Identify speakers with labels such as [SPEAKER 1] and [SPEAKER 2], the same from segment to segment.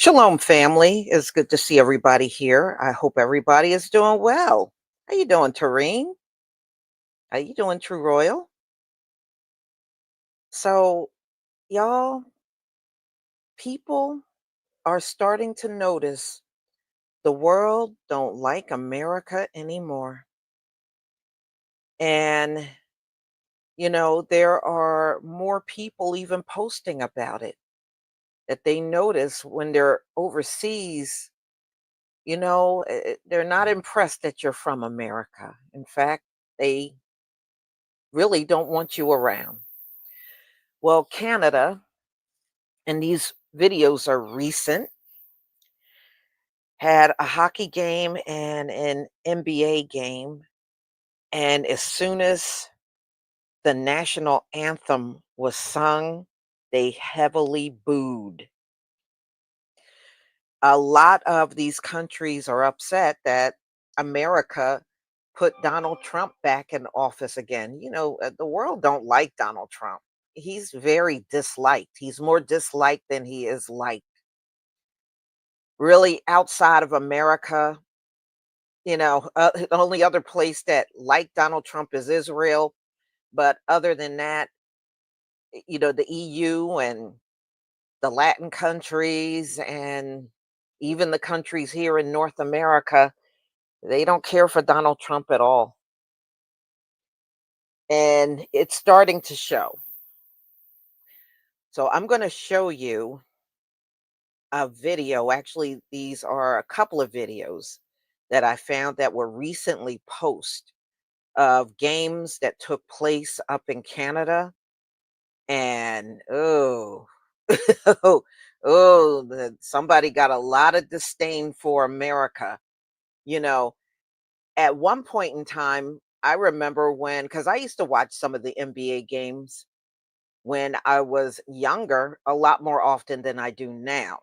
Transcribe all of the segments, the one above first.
[SPEAKER 1] Shalom, family. It's good to see everybody here. I hope everybody is doing well. How you doing, Tareen? How you doing, True Royal? So, y'all, people are starting to notice the world don't like America anymore. And, there are more people even posting about it that they notice when they're overseas. They're not impressed that you're from America. In fact, they really don't want you around. Well, Canada, and these videos are recent, had a hockey game and an NBA game. And as soon as the national anthem was sung, they heavily booed. A lot of these countries are upset that America put Donald Trump back in office again. The world don't like Donald Trump. He's very disliked. He's more disliked than he is liked. Really, outside of America, the only other place that like Donald Trump is Israel. But other than that, the EU and the Latin countries and even the countries here in North America, they don't care for Donald Trump at all. And it's starting to show. So I'm going to show you a video. Actually, these are a couple of videos that I found that were recently posted of games that took place up in Canada. And oh, somebody got a lot of disdain for America. You know, at one point in time, I remember because I used to watch some of the NBA games when I was younger a lot more often than I do now.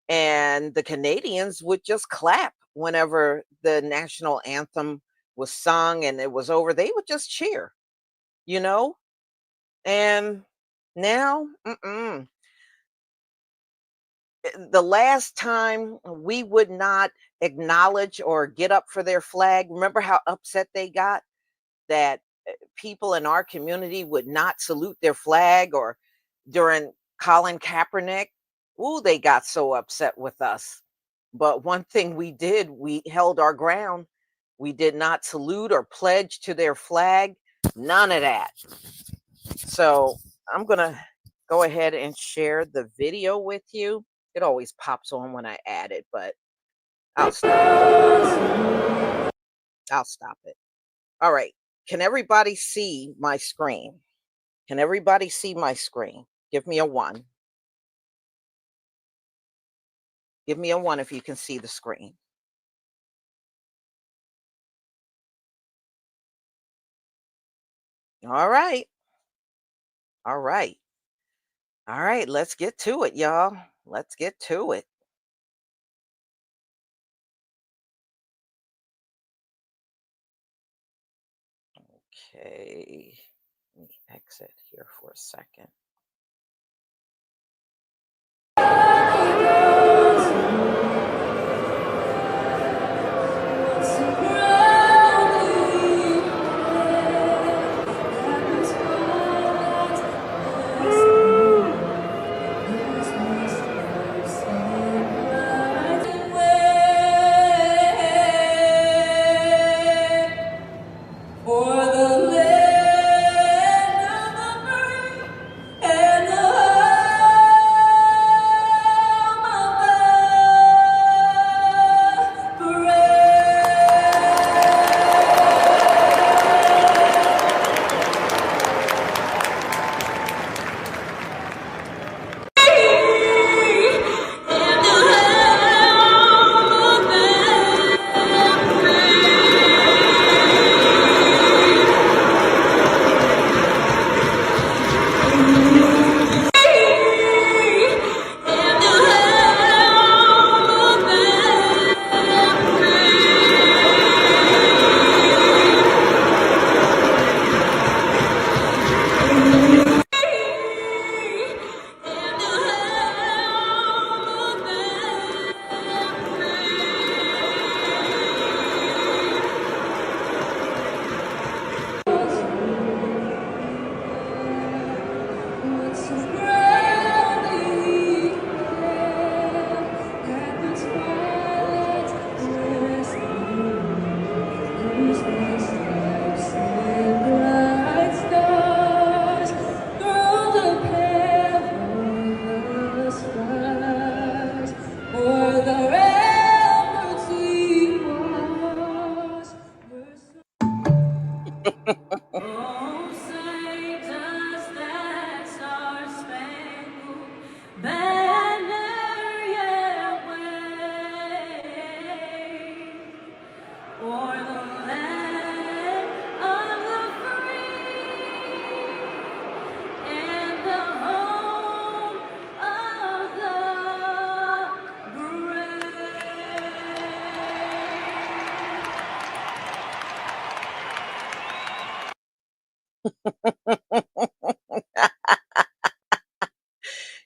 [SPEAKER 1] And the Canadians would just clap whenever the national anthem was sung and it was over. They would just cheer, you know? And now, the last time we would not acknowledge or get up for their flag, remember how upset they got that people in our community would not salute their flag, or during Colin Kaepernick? Ooh, they got so upset with us. But one thing we did, we held our ground. We did not salute or pledge to their flag. None of that. So I'm going to go ahead and share the video with you. It always pops on when I add it, but I'll stop. I'll stop it. All right. Can everybody see my screen? Can everybody see my screen? Give me a 1. Give me a 1 if you can see the screen. All right. All right. All right. Let's get to it, y'all. Let's get to it. Okay. Let me exit here for a second.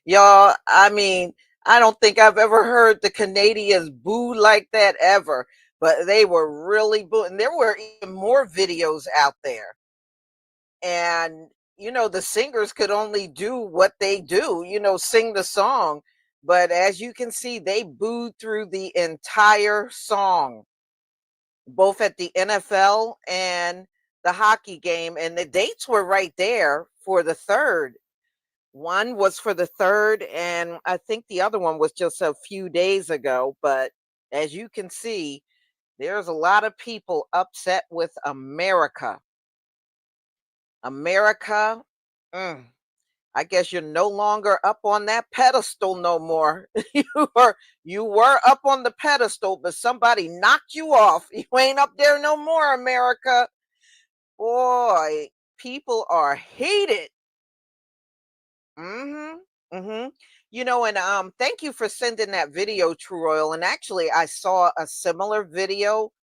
[SPEAKER 1] Y'all, I mean, I don't think I've ever heard the Canadians boo like that ever, but they were really booing. There were even more videos out there. And, the singers could only do what they do, sing the song. But as you can see, they booed through the entire song, both at the NFL and the hockey game. And the dates were right there for the third. One was for the third, and I think the other one was just a few days ago. But as you can see, there's a lot of people upset with America. America, mm, I guess you're no longer up on that pedestal no more. You were up on the pedestal, but somebody knocked you off. You ain't up there no more, America. Boy, people are hated. Mhm. Mhm. And thank you for sending that video, True Oil. And actually I saw a similar video.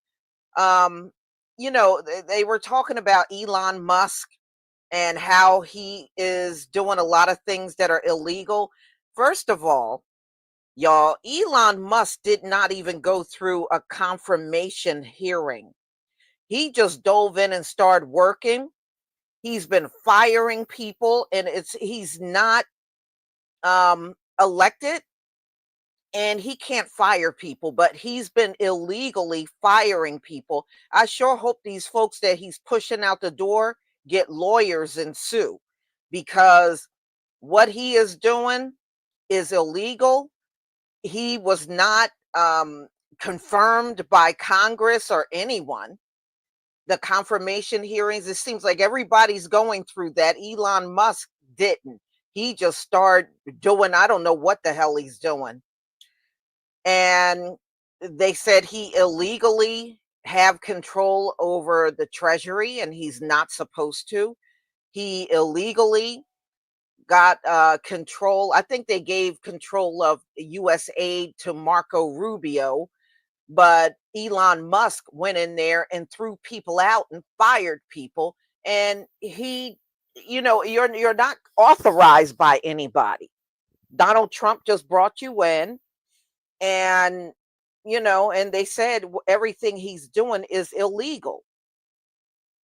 [SPEAKER 1] Um, they were talking about Elon Musk and how he is doing a lot of things that are illegal. First of all, y'all, Elon Musk did not even go through a confirmation hearing. He just dove in and started working. He's been firing people, and he's not elected, and he can't fire people, but he's been illegally firing people. I sure hope these folks that he's pushing out the door get lawyers and sue, because what he is doing is illegal. He was not confirmed by Congress or anyone. The confirmation hearings, it seems like everybody's going through that. Elon Musk didn't. He just started doing, I don't know what the hell he's doing. And they said he illegally have control over the Treasury, and he's not supposed to. He illegally got control. I think they gave control of US aid to Marco Rubio, but Elon Musk went in there and threw people out and fired people. And you're not authorized by anybody. Donald Trump just brought you in, and and they said everything he's doing is illegal.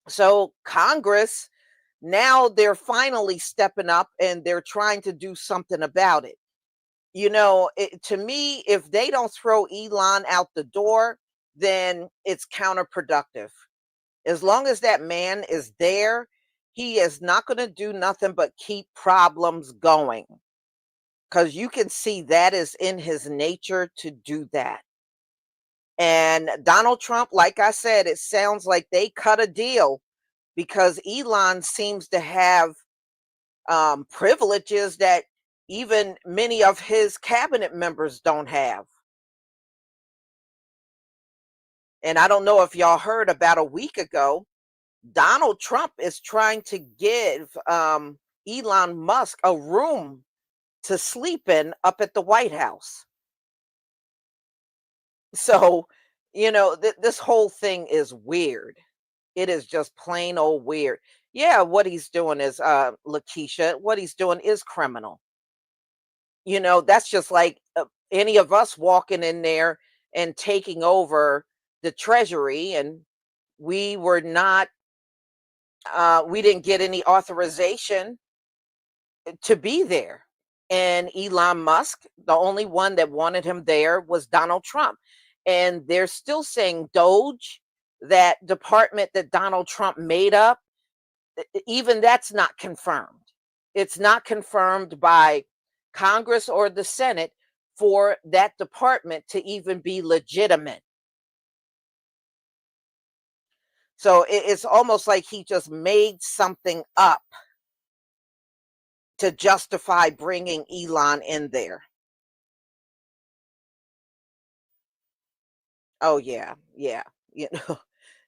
[SPEAKER 1] So Congress, now they're finally stepping up and they're trying to do something about it. To me, if they don't throw Elon out the door, then it's counterproductive. As long as that man is there, he is not going to do nothing but keep problems going, because you can see that is in his nature to do that. And Donald Trump, like I said, it sounds like they cut a deal, because Elon seems to have privileges that even many of his cabinet members don't have. And I don't know if y'all heard, about a week ago, Donald Trump is trying to give Elon Musk a room to sleep in up at the White House. So, this whole thing is weird. It is just plain old weird. Yeah, what he's doing is, Lakeisha, what he's doing is criminal. That's just like any of us walking in there and taking over the Treasury, and we were not, we didn't get any authorization to be there. And Elon Musk, the only one that wanted him there was Donald Trump. And they're still saying Doge, that department that Donald Trump made up, even that's not confirmed. It's not confirmed by Congress or the Senate for that department to even be legitimate. So it's almost like he just made something up to justify bringing Elon in there. Oh yeah, yeah, you know,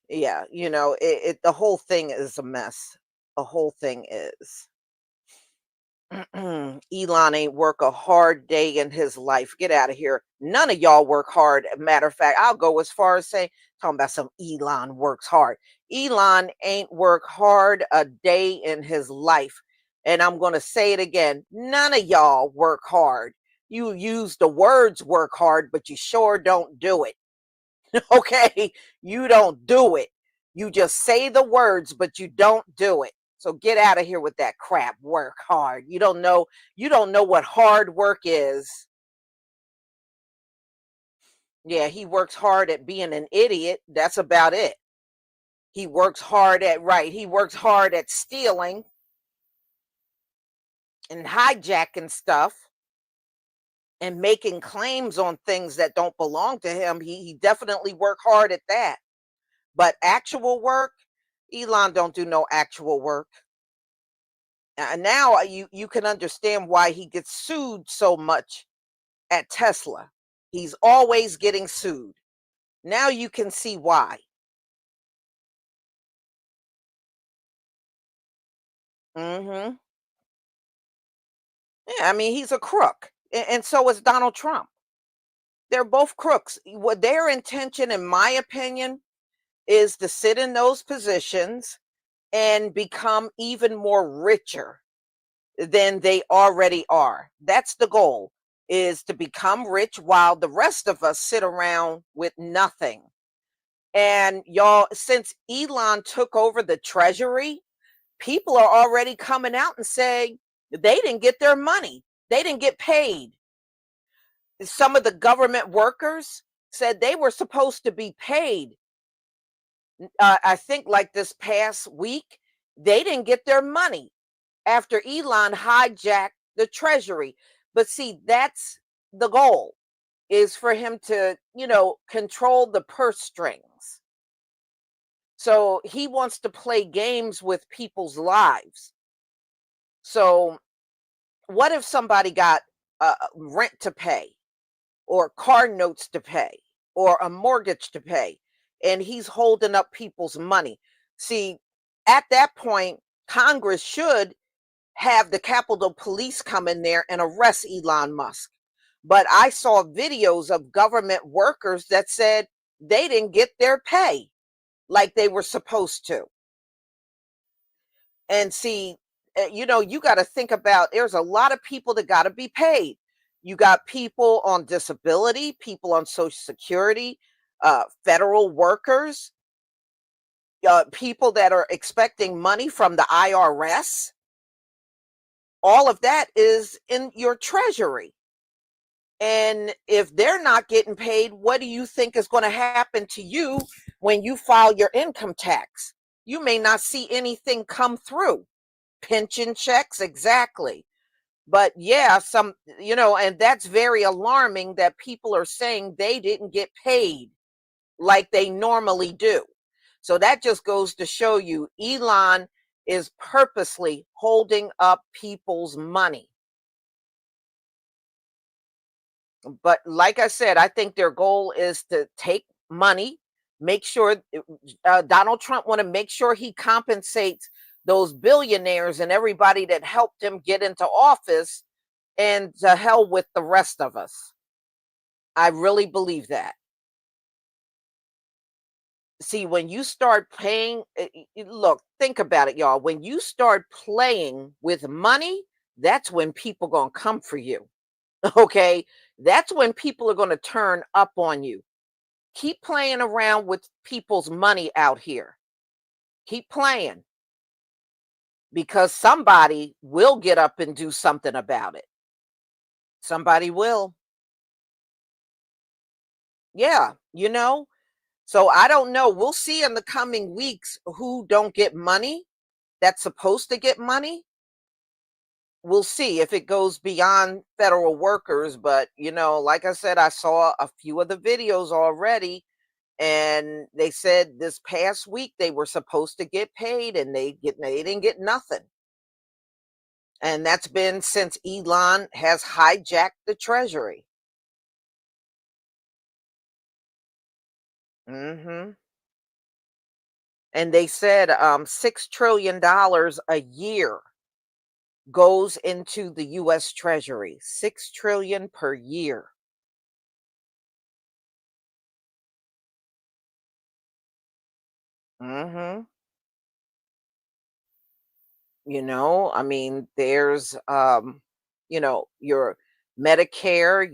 [SPEAKER 1] yeah, the whole thing is a mess. The whole thing is. Elon ain't work a hard day in his life. Get out of here. None of y'all work hard. Matter of fact, I'll go as far as saying Talking about some Elon works hard. Elon ain't work hard a day in his life. And I'm going to say it again. None of y'all work hard. You use the words work hard, but you sure don't do it. Okay? You don't do it. You just say the words, but you don't do it. So get out of here with that crap. Work hard. You don't know what hard work is. Yeah, he works hard at being an idiot. That's about it. He works hard at right. He works hard at stealing and hijacking stuff and making claims on things that don't belong to him. He definitely worked hard at that. But actual work, Elon don't do no actual work. Now you can understand why he gets sued so much at Tesla. He's always getting sued. Now you can see why. Hmm. Yeah, I mean he's a crook, and so is Donald Trump. They're both crooks. What their intention, in my opinion, is to sit in those positions and become even more richer than they already are. That's the goal, is to become rich while the rest of us sit around with nothing. And y'all, since Elon took over the Treasury, people are already coming out and saying they didn't get their money. They didn't get paid. Some of the government workers said they were supposed to be paid. I think like this past week, they didn't get their money after Elon hijacked the Treasury. But see, that's the goal, is for him to, control the purse strings. So he wants to play games with people's lives. So what if somebody got rent to pay, or car notes to pay, or a mortgage to pay, and he's holding up people's money? See, at that point, Congress should have the Capitol Police come in there and arrest Elon Musk. But I saw videos of government workers that said they didn't get their pay like they were supposed to. And see, you got to think about, there's a lot of people that got to be paid. You got people on disability, people on Social Security, federal workers, people that are expecting money from the IRS. All of that is in your treasury. And if they're not getting paid, what do you think is going to happen to you when you file your income tax? You may not see anything come through. Pension checks, exactly. But yeah, and that's very alarming that people are saying they didn't get paid like they normally do. So that just goes to show you Elon is purposely holding up people's money. But like I said, I think their goal is to take money, make sure Donald Trump want to make sure he compensates those billionaires and everybody that helped him get into office, and to hell with the rest of us. I really believe that. See, when you start paying, look, think about it, y'all. When you start playing with money, that's when people gonna come for you. Okay, that's when people are gonna turn up on you. Keep playing around with people's money out here. Keep playing, because somebody will get up and do something about it. Somebody will. Yeah, So I don't know. We'll see in the coming weeks who don't get money that's supposed to get money. We'll see if it goes beyond federal workers. But, like I said, I saw a few of the videos already, and they said this past week they were supposed to get paid, and they didn't get nothing. And that's been since Elon has hijacked the Treasury. Hmm. And they said $6 trillion a year goes into the US Treasury. 6 trillion per year. Mhm. I mean, there's your Medicare,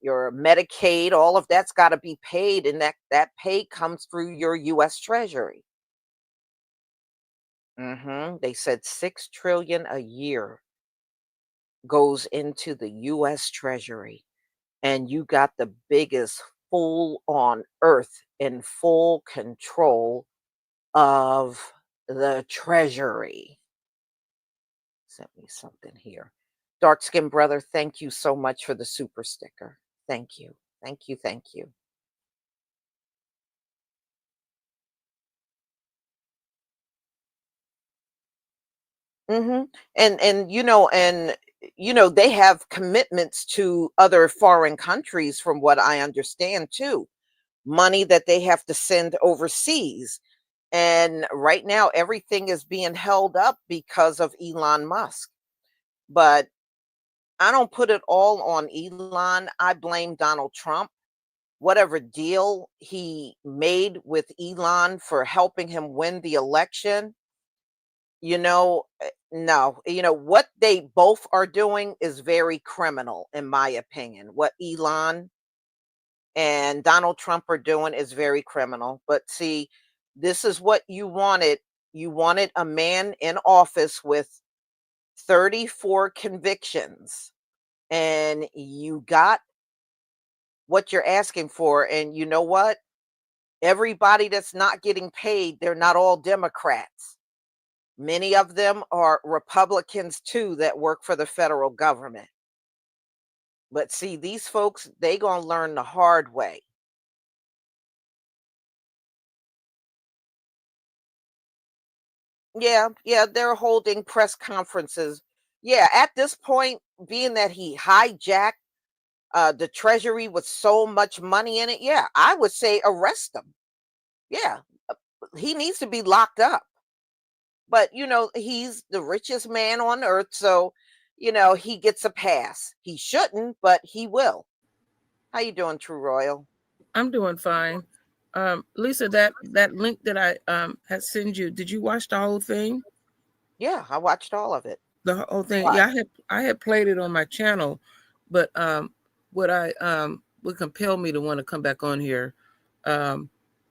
[SPEAKER 1] your Medicaid, all of that's got to be paid, and that pay comes through your US Treasury. They said 6 trillion a year goes into the US Treasury, and you got the biggest fool on earth in full control of the Treasury. Sent me something here. Dark Skin Brother, thank you so much for the super sticker. Thank you. Thank you. Thank you. And they have commitments to other foreign countries from what I understand too. Money that they have to send overseas. And right now everything is being held up because of Elon Musk. But I don't put it all on Elon. I blame Donald Trump. Whatever deal he made with Elon for helping him win the election, no, what they both are doing is very criminal, in my opinion. What Elon and Donald Trump are doing is very criminal. But see, this is what you wanted. You wanted a man in office with 34 convictions, and you got what you're asking for. And you know what? Everybody that's not getting paid, they're not all Democrats. Many of them are Republicans too that work for the federal government. But see, these folks, they gonna learn the hard way. Yeah, yeah, they're holding press conferences. Yeah, at this point, being that he hijacked the Treasury with so much money in it, yeah, I would say arrest him. Yeah, he needs to be locked up. But he's the richest man on earth, so he gets a pass. He shouldn't, but he will. How you doing, True Royal?
[SPEAKER 2] I'm doing fine. Lisa, that link that I had sent you, did you watch the whole thing?
[SPEAKER 1] Yeah, I watched all of it.
[SPEAKER 2] The whole thing.
[SPEAKER 1] Why?
[SPEAKER 2] Yeah, I had played it on my channel, but what I would compel me to want to come back on here. I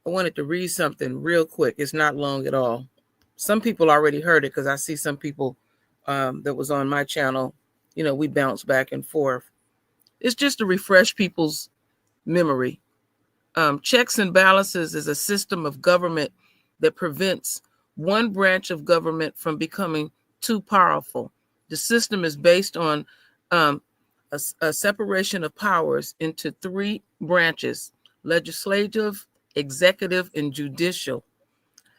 [SPEAKER 2] wanted to read something real quick. It's not long at all. Some people already heard it because I see some people that was on my channel. We bounce back and forth. It's just to refresh people's memory. Checks and balances is a system of government that prevents one branch of government from becoming too powerful. The system is based on a separation of powers into three branches: legislative, executive, and judicial.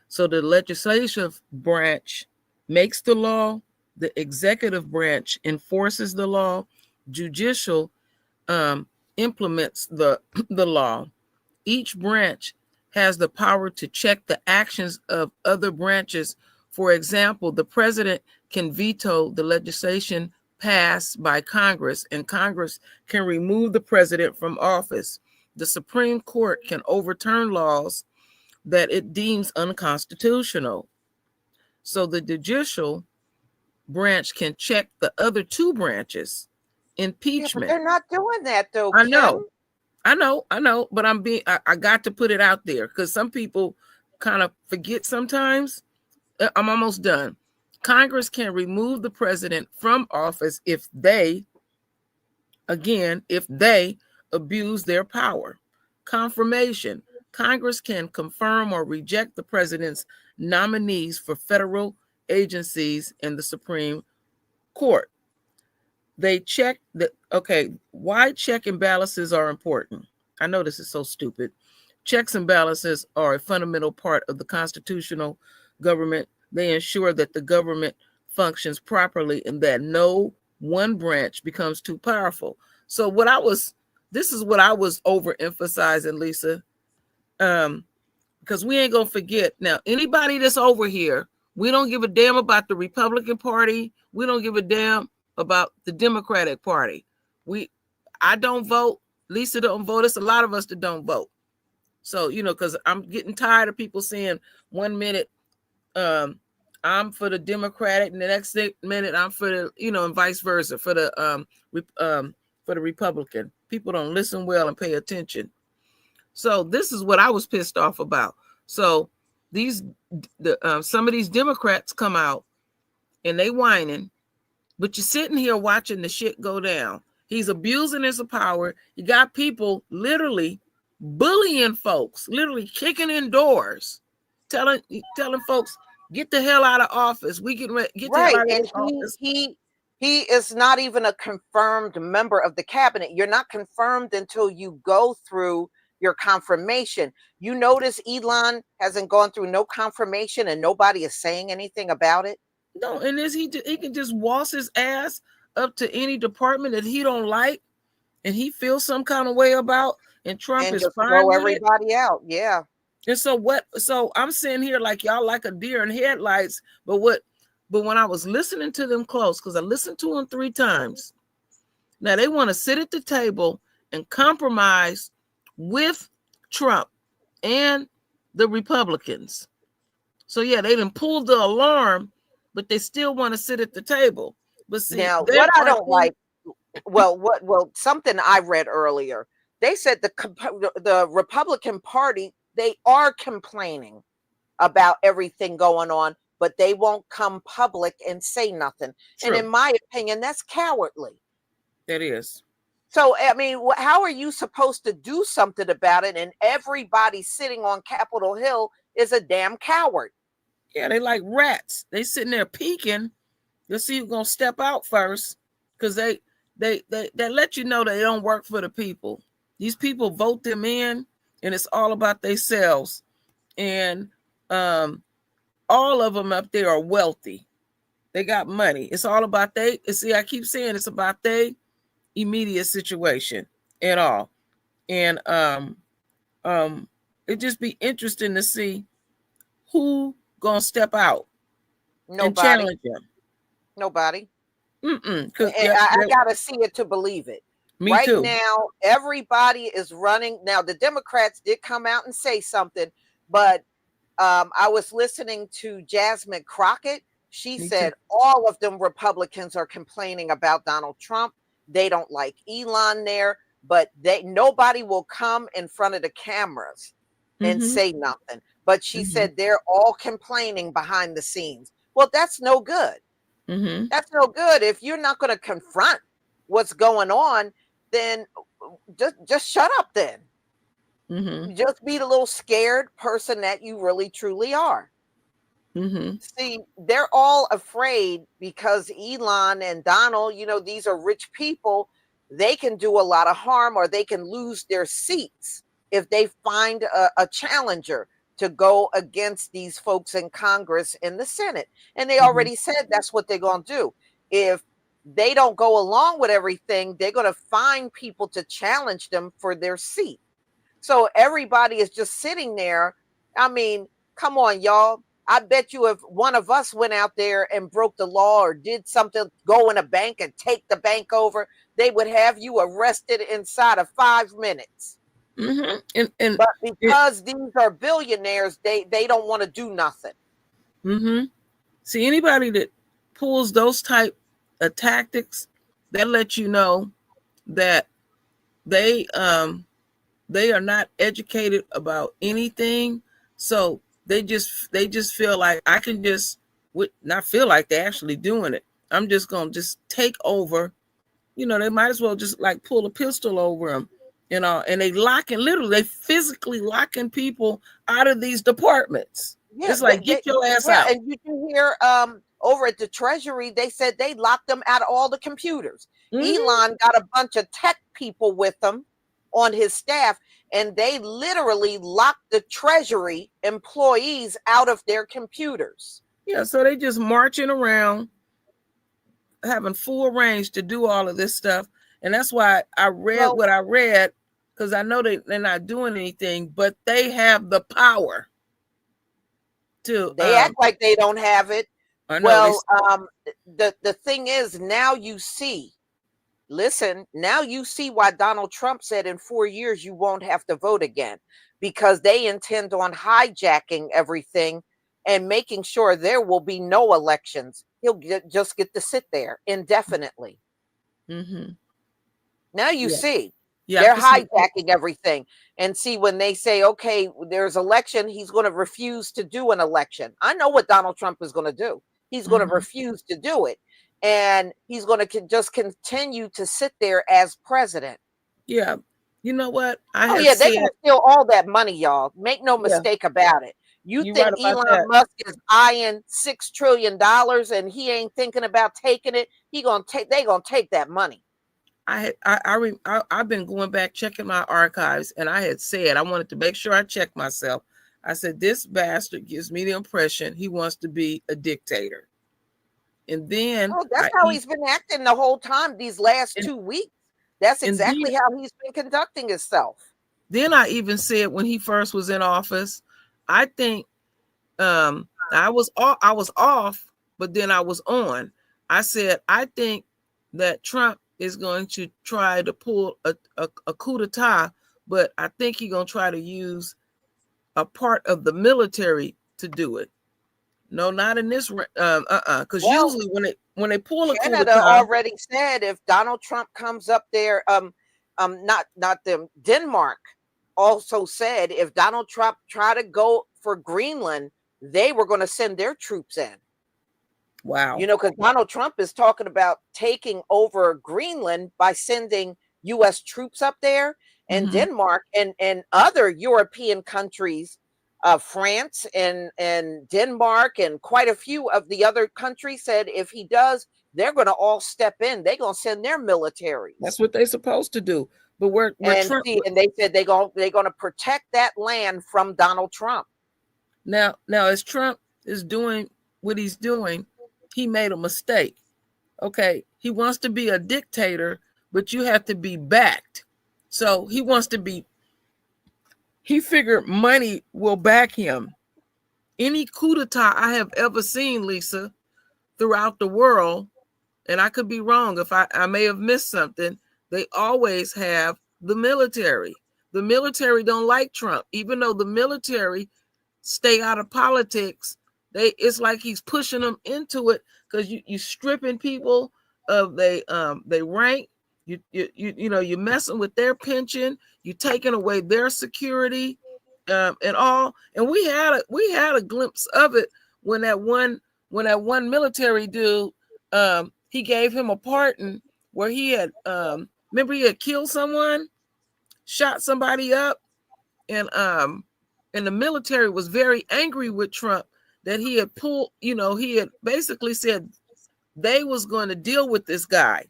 [SPEAKER 2] So the legislative branch makes the law, the executive branch enforces the law, judicial implements the law. Each branch has the power to check the actions of other branches. For example, the president can veto the legislation passed by Congress, and Congress can remove the president from office. The Supreme Court can overturn laws that it deems unconstitutional. So the judicial branch can check the other two branches.
[SPEAKER 1] Yeah, but
[SPEAKER 2] Impeachment.
[SPEAKER 1] they're not doing that though,
[SPEAKER 2] I
[SPEAKER 1] Kim.
[SPEAKER 2] know. But I got to put it out there because some people kind of forget sometimes. I'm almost done. Congress can remove the president from office if they abuse their power. Confirmation. Congress can confirm or reject the president's nominees for federal agencies and the Supreme Court. They check that. Okay, why check and balances are important? I know this is so stupid. Checks and balances are a fundamental part of the constitutional government. They ensure that the government functions properly and that no one branch becomes too powerful. So this is what I was overemphasizing, Lisa, because we ain't gonna forget. Now, anybody that's over here, we don't give a damn about the Republican Party. We don't give a damn about the Democratic Party. I don't vote. Lisa don't vote. It's a lot of us that don't vote. So, because I'm getting tired of people saying 1 minute I'm for the Democratic, and the next minute I'm for the, and vice versa for the Republican. People don't listen well and pay attention. So this is what I was pissed off about. So some of these Democrats come out and they whining, but you're sitting here watching the shit go down. He's abusing his power. You got people literally bullying folks, literally kicking in doors, telling folks, get the hell out of office. We get the hell out of
[SPEAKER 1] and
[SPEAKER 2] office.
[SPEAKER 1] He is not even a confirmed member of the cabinet. You're not confirmed until you go through your confirmation. You notice Elon hasn't gone through no confirmation and nobody is saying anything about it.
[SPEAKER 2] No, and he can just waltz his ass up to any department that he don't like and he feels some kind of way about, and Trump is
[SPEAKER 1] just
[SPEAKER 2] fine
[SPEAKER 1] throw
[SPEAKER 2] with
[SPEAKER 1] everybody out. Yeah.
[SPEAKER 2] And so I'm sitting here like y'all like a deer in headlights, but when I was listening to them close, because I listened to them 3 times, now they want to sit at the table and compromise with Trump and the Republicans. So yeah, they done pulled the alarm, but they still want to sit at the table. But see,
[SPEAKER 1] now what I don't like, something I read earlier, they said the Republican Party, they are complaining about everything going on, but they won't come public and say nothing.
[SPEAKER 2] True.
[SPEAKER 1] And in my opinion, that's cowardly.
[SPEAKER 2] That is.
[SPEAKER 1] So, I mean, how are you supposed to do something about it? And everybody sitting on Capitol Hill is a damn coward.
[SPEAKER 2] Yeah, they like rats. They sitting there peeking. You'll see who's gonna step out first, because they let you know they don't work for the people. These people vote them in, and it's all about themselves. And all of them up there are wealthy. They got money. It's all about see, I keep saying it's about their immediate situation and all. And it just be interesting to see who gonna step out.
[SPEAKER 1] Nobody.
[SPEAKER 2] And challenge them.
[SPEAKER 1] Nobody.
[SPEAKER 2] I
[SPEAKER 1] gotta see it to believe it.
[SPEAKER 2] Me
[SPEAKER 1] right
[SPEAKER 2] too.
[SPEAKER 1] Now, everybody is running. Now, the Democrats did come out and say something, but I was listening to Jasmine Crockett. She said all of them Republicans are complaining about Donald Trump. They don't like Elon there, but nobody will come in front of the cameras and say nothing. But she said they're all complaining behind the scenes. Well, that's no good. That's no good. If you're not going to confront what's going on, then just shut up then. Just be the little scared person that you really truly are. See, they're all afraid because Elon and Donald, these are rich people. They can do a lot of harm, or they can lose their seats if they find a challenger to go against these folks in Congress and the Senate. And they already said that's what they're going to do. If they don't go along with everything, they're going to find people to challenge them for their seat. So everybody is just sitting there. I mean, come on, y'all. I bet you if one of us went out there and broke the law or did something, go in a bank and take the bank over, they would have you arrested inside of 5 minutes. But because these are billionaires, they don't want to do nothing.
[SPEAKER 2] See, anybody that pulls those type of tactics, that lets you know that they are not educated about anything. So they just feel like I can just not feel like they're actually doing it. I'm just gonna just take over. They might as well just like pull a pistol over them. And they they physically locking people out of these departments. Yeah, it's like, get your ass out.
[SPEAKER 1] And you can hear over at the Treasury, they said they locked them out of all the computers. Elon got a bunch of tech people with them on his staff, and they literally locked the Treasury employees out of their computers.
[SPEAKER 2] Yeah, so they just marching around, having full range to do all of this stuff. And that's why I read what I read, because I know they're not doing anything, but they have the power to.
[SPEAKER 1] They act like they don't have it. Well, the thing is, now you see. Listen, now you see why Donald Trump said in 4 years you won't have to vote again. because they intend on hijacking everything and making sure there will be no elections. He'll just get to sit there indefinitely.
[SPEAKER 2] Mm-hmm.
[SPEAKER 1] Now you
[SPEAKER 2] Yeah.
[SPEAKER 1] see,
[SPEAKER 2] Yeah, I
[SPEAKER 1] they're
[SPEAKER 2] can see.
[SPEAKER 1] hijacking everything. And see, when they say, okay, there's election, he's going to refuse to do an election. I know what Donald Trump is going to do. He's going to
[SPEAKER 2] Mm-hmm.
[SPEAKER 1] refuse to do it. And he's going to just continue to sit there as president.
[SPEAKER 2] Yeah. You know what? I
[SPEAKER 1] Oh,
[SPEAKER 2] had
[SPEAKER 1] yeah, they're
[SPEAKER 2] said,
[SPEAKER 1] going to steal all that money, y'all. Make no
[SPEAKER 2] yeah,
[SPEAKER 1] mistake about it. You
[SPEAKER 2] you're right
[SPEAKER 1] think
[SPEAKER 2] about
[SPEAKER 1] Elon
[SPEAKER 2] that.
[SPEAKER 1] Musk is eyeing $6 trillion and he ain't thinking about taking it? They're going to take that money.
[SPEAKER 2] I've been going back checking my archives, and I had said I wanted to make sure I checked myself. I said this bastard gives me the impression he wants to be a dictator, and then
[SPEAKER 1] Oh, that's how he's been acting the whole time these last 2 weeks. That's
[SPEAKER 2] and then
[SPEAKER 1] exactly how he's been conducting himself.
[SPEAKER 2] then I even said when he first was in office, I think I was off, but then I was on. I said I think that Trump is going to try to pull a coup d'etat, but I think he's going to try to use a part of the military to do it. No, not in this. Because
[SPEAKER 1] Well,
[SPEAKER 2] usually when they pull a coup
[SPEAKER 1] Canada
[SPEAKER 2] d'etat,
[SPEAKER 1] already said if Donald Trump comes up there, not them, Denmark also said if Donald Trump try to go for Greenland, they were going to send their troops in.
[SPEAKER 2] wow,
[SPEAKER 1] Because Donald Trump is talking about taking over Greenland by sending U.S. troops up there, and
[SPEAKER 2] mm-hmm.
[SPEAKER 1] Denmark and other European countries, France and Denmark and quite a few of the other countries said if he does, they're going to all step in. They're going to send their militaries.
[SPEAKER 2] That's what they're supposed to do. But where Trump,
[SPEAKER 1] and they said they're going to protect that land from Donald Trump.
[SPEAKER 2] now as Trump is doing what he's doing, he made a mistake. Okay, he wants to be a dictator, but you have to be backed. So he figured money will back him. Any coup d'etat I have ever seen, Lisa, throughout the world, and I could be wrong if I may have missed something, they always have the military. The military don't like Trump, even though the military stay out of politics. It's like he's pushing them into it because you stripping people of they rank. You're messing with their pension. You're taking away their security, and all. And we had a glimpse of it when that one military dude, he gave him a pardon where he had remember he had killed someone, shot somebody up, and the military was very angry with Trump that he had pulled, he had basically said they was going to deal with this guy,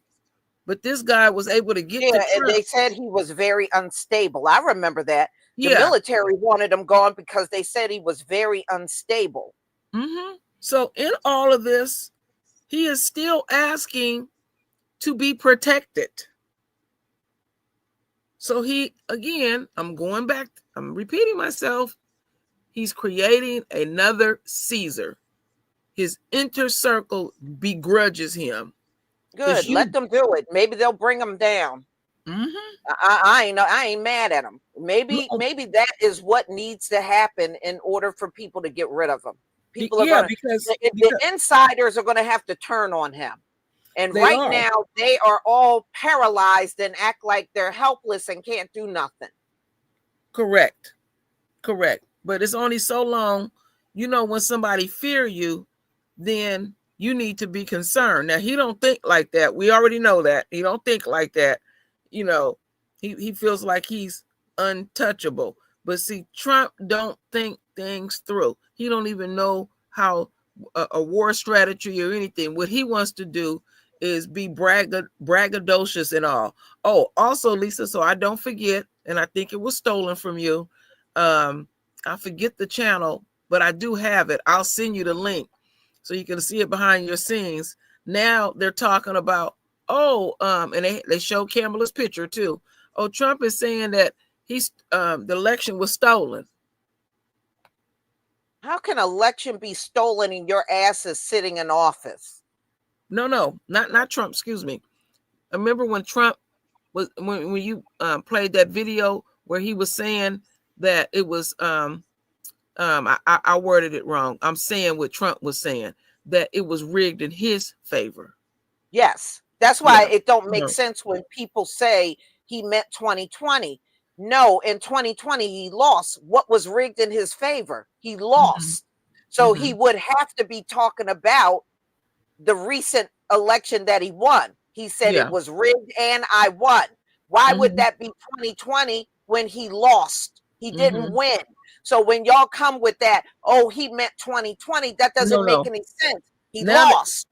[SPEAKER 2] but this guy was able to get to Trump.
[SPEAKER 1] And they said he was very unstable. I remember that. The
[SPEAKER 2] Yeah.
[SPEAKER 1] military wanted him gone because they said he was very unstable.
[SPEAKER 2] Mm-hmm. So in all of this, he is still asking to be protected. So I'm repeating myself. He's creating another Caesar. His inner circle begrudges him.
[SPEAKER 1] Good. Let them do it. Maybe they'll bring him down.
[SPEAKER 2] Mm-hmm.
[SPEAKER 1] I ain't mad at him. Maybe that is what needs to happen in order for people to get rid of him. People are because the insiders are going to have to turn on him. And right now they are all paralyzed and act like they're helpless and can't do nothing.
[SPEAKER 2] Correct. But it's only so long, when somebody fear you, then you need to be concerned. Now, he don't think like that. We already know that. He don't think like that. He feels like he's untouchable. But see, Trump don't think things through. He don't even know how a war strategy or anything. What he wants to do is be braggadocious and all. Oh, also, Lisa, so I don't forget, and I think it was stolen from you. I forget the channel, but I do have it. I'll send you the link so you can see it behind your scenes. Now they're talking about, and they show Kamala's picture too. Oh, Trump is saying that the election was stolen.
[SPEAKER 1] How can election be stolen and your ass is sitting in office?
[SPEAKER 2] No, not Trump. Excuse me. I remember when Trump was when you played that video where he was saying that it was I worded it wrong. I'm saying what Trump was saying, that it was rigged in his favor.
[SPEAKER 1] Yes. That's why
[SPEAKER 2] Yeah.
[SPEAKER 1] it don't make
[SPEAKER 2] No.
[SPEAKER 1] sense when people say he meant 2020. No, in 2020 he lost. What was rigged in his favor? He lost. So he would have to be talking about the recent election that he won. He said it
[SPEAKER 2] Yeah.
[SPEAKER 1] was rigged and I won. Why would that be 2020 when he lost? He didn't win. So when y'all come with that, oh, he meant 2020, that doesn't make any sense. He lost.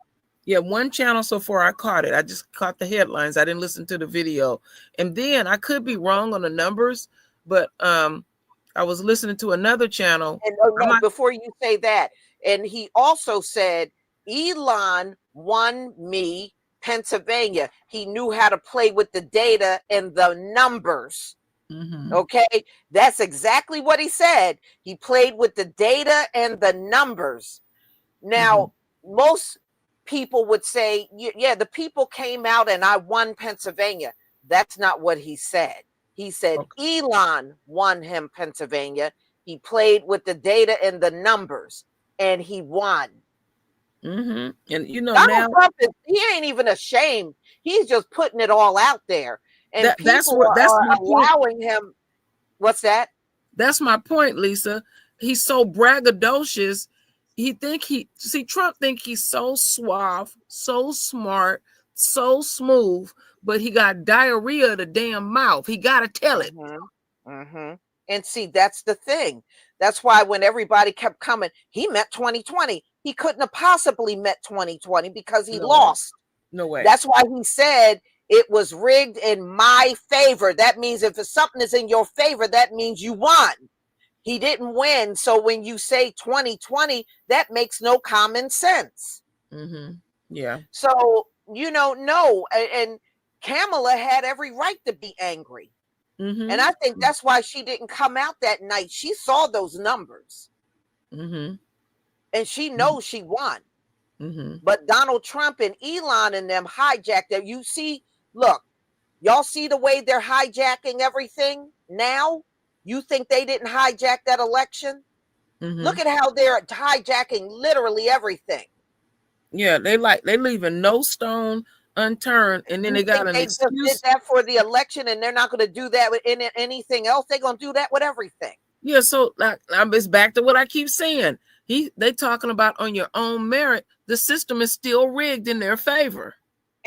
[SPEAKER 2] Yeah, one channel so far I caught it. I just caught the headlines. I didn't listen to the video. And then I could be wrong on the numbers, but I was listening to another channel.
[SPEAKER 1] And before you say that, and he also said Elon won me Pennsylvania. He knew how to play with the data and the numbers. Okay, that's exactly what he said. He played with the data and the numbers. Now, most people would say, yeah, the people came out and I won Pennsylvania. That's not what he said. He said Elon won him Pennsylvania. He played with the data and the numbers and he won.
[SPEAKER 2] And you know,
[SPEAKER 1] Donald Trump he ain't even ashamed. He's just putting it all out there. And
[SPEAKER 2] that's
[SPEAKER 1] people are allowing him. What's that?
[SPEAKER 2] That's my point, Lisa. He's so braggadocious. Trump think he's so suave, so smart, so smooth, but he got diarrhea of the damn mouth. He got to tell it.
[SPEAKER 1] And see, that's the thing. That's why when everybody kept coming, he meant 2020. He couldn't have possibly met 2020 because he lost.
[SPEAKER 2] No way.
[SPEAKER 1] That's why he said it was rigged in my favor. That means if something is in your favor, that means you won. He didn't win. So when you say 2020, that makes no common sense.
[SPEAKER 2] Yeah.
[SPEAKER 1] So, no. And Kamala had every right to be angry. And I think that's why she didn't come out that night. She saw those numbers. And she knows she won. But Donald Trump and Elon and them hijacked it. You see, look, y'all see the way they're hijacking everything now? You think they didn't hijack that election? Look at how they're hijacking literally everything.
[SPEAKER 2] Yeah, they leaving no stone unturned, and then they got an excuse.
[SPEAKER 1] They just did that for the election, and they're not going to do that with anything else. They're going to do that with everything.
[SPEAKER 2] Yeah, so it's back to what I keep saying. They talking about on your own merit. The system is still rigged in their favor.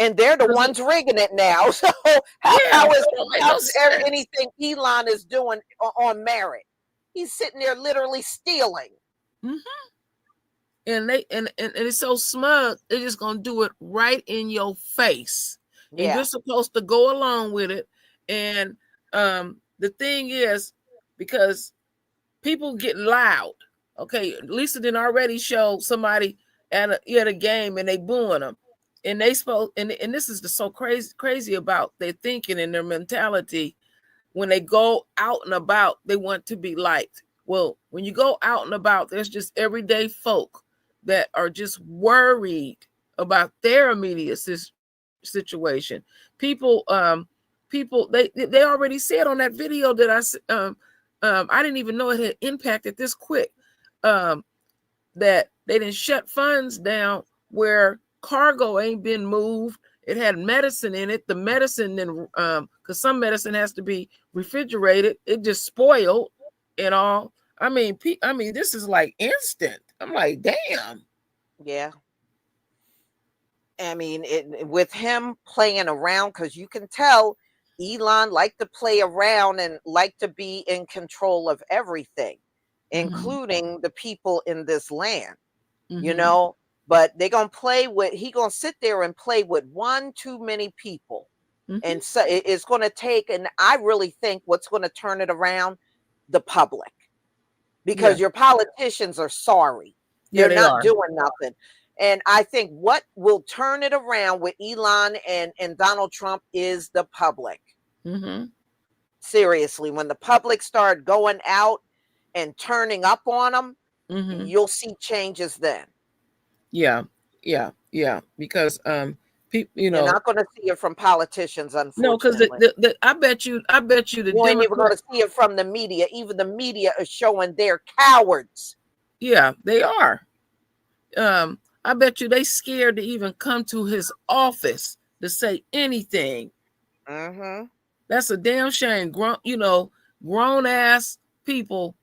[SPEAKER 1] And they're the ones rigging it now. So how is anything Elon is doing on merit? He's sitting there literally stealing.
[SPEAKER 2] And it's so smug. They're just gonna do it right in your face. And you're supposed to go along with it. And the thing is, because people get loud. Okay, Lisa didn't already show somebody at a game and they booing them. And they spoke, and this is so crazy about their thinking and their mentality. When they go out and about, they want to be liked. Well, when you go out and about, there's just everyday folk that are just worried about their immediate situation. People, they already said on that video that I didn't even know it had impacted this quick. That they didn't shut funds down where cargo ain't been moved. It had medicine in it. The medicine then, because some medicine has to be refrigerated, it just spoiled and all. I mean, this is like instant. I'm like, damn.
[SPEAKER 1] Yeah. I mean, with him playing around, because you can tell Elon liked to play around and liked to be in control of everything, including the people in this land, but they're going to he going to sit there and play with one too many people. And so it's going to take, and I really think what's going to turn it around, the public, because your politicians are sorry. They're not doing nothing. And I think what will turn it around with Elon and Donald Trump is the public. Seriously, when the public start going out and turning up on them, you'll see changes then.
[SPEAKER 2] Yeah. Because People,
[SPEAKER 1] You're not going to see it from politicians,
[SPEAKER 2] no, because
[SPEAKER 1] unfortunately.
[SPEAKER 2] I bet you the
[SPEAKER 1] You ain't even going
[SPEAKER 2] Democrats.
[SPEAKER 1] to see it from the media. Even the media is showing they're cowards.
[SPEAKER 2] Yeah, they are. I bet you they scared to even come to his office to say anything.
[SPEAKER 1] Mm-hmm.
[SPEAKER 2] That's a damn shame. Grown ass people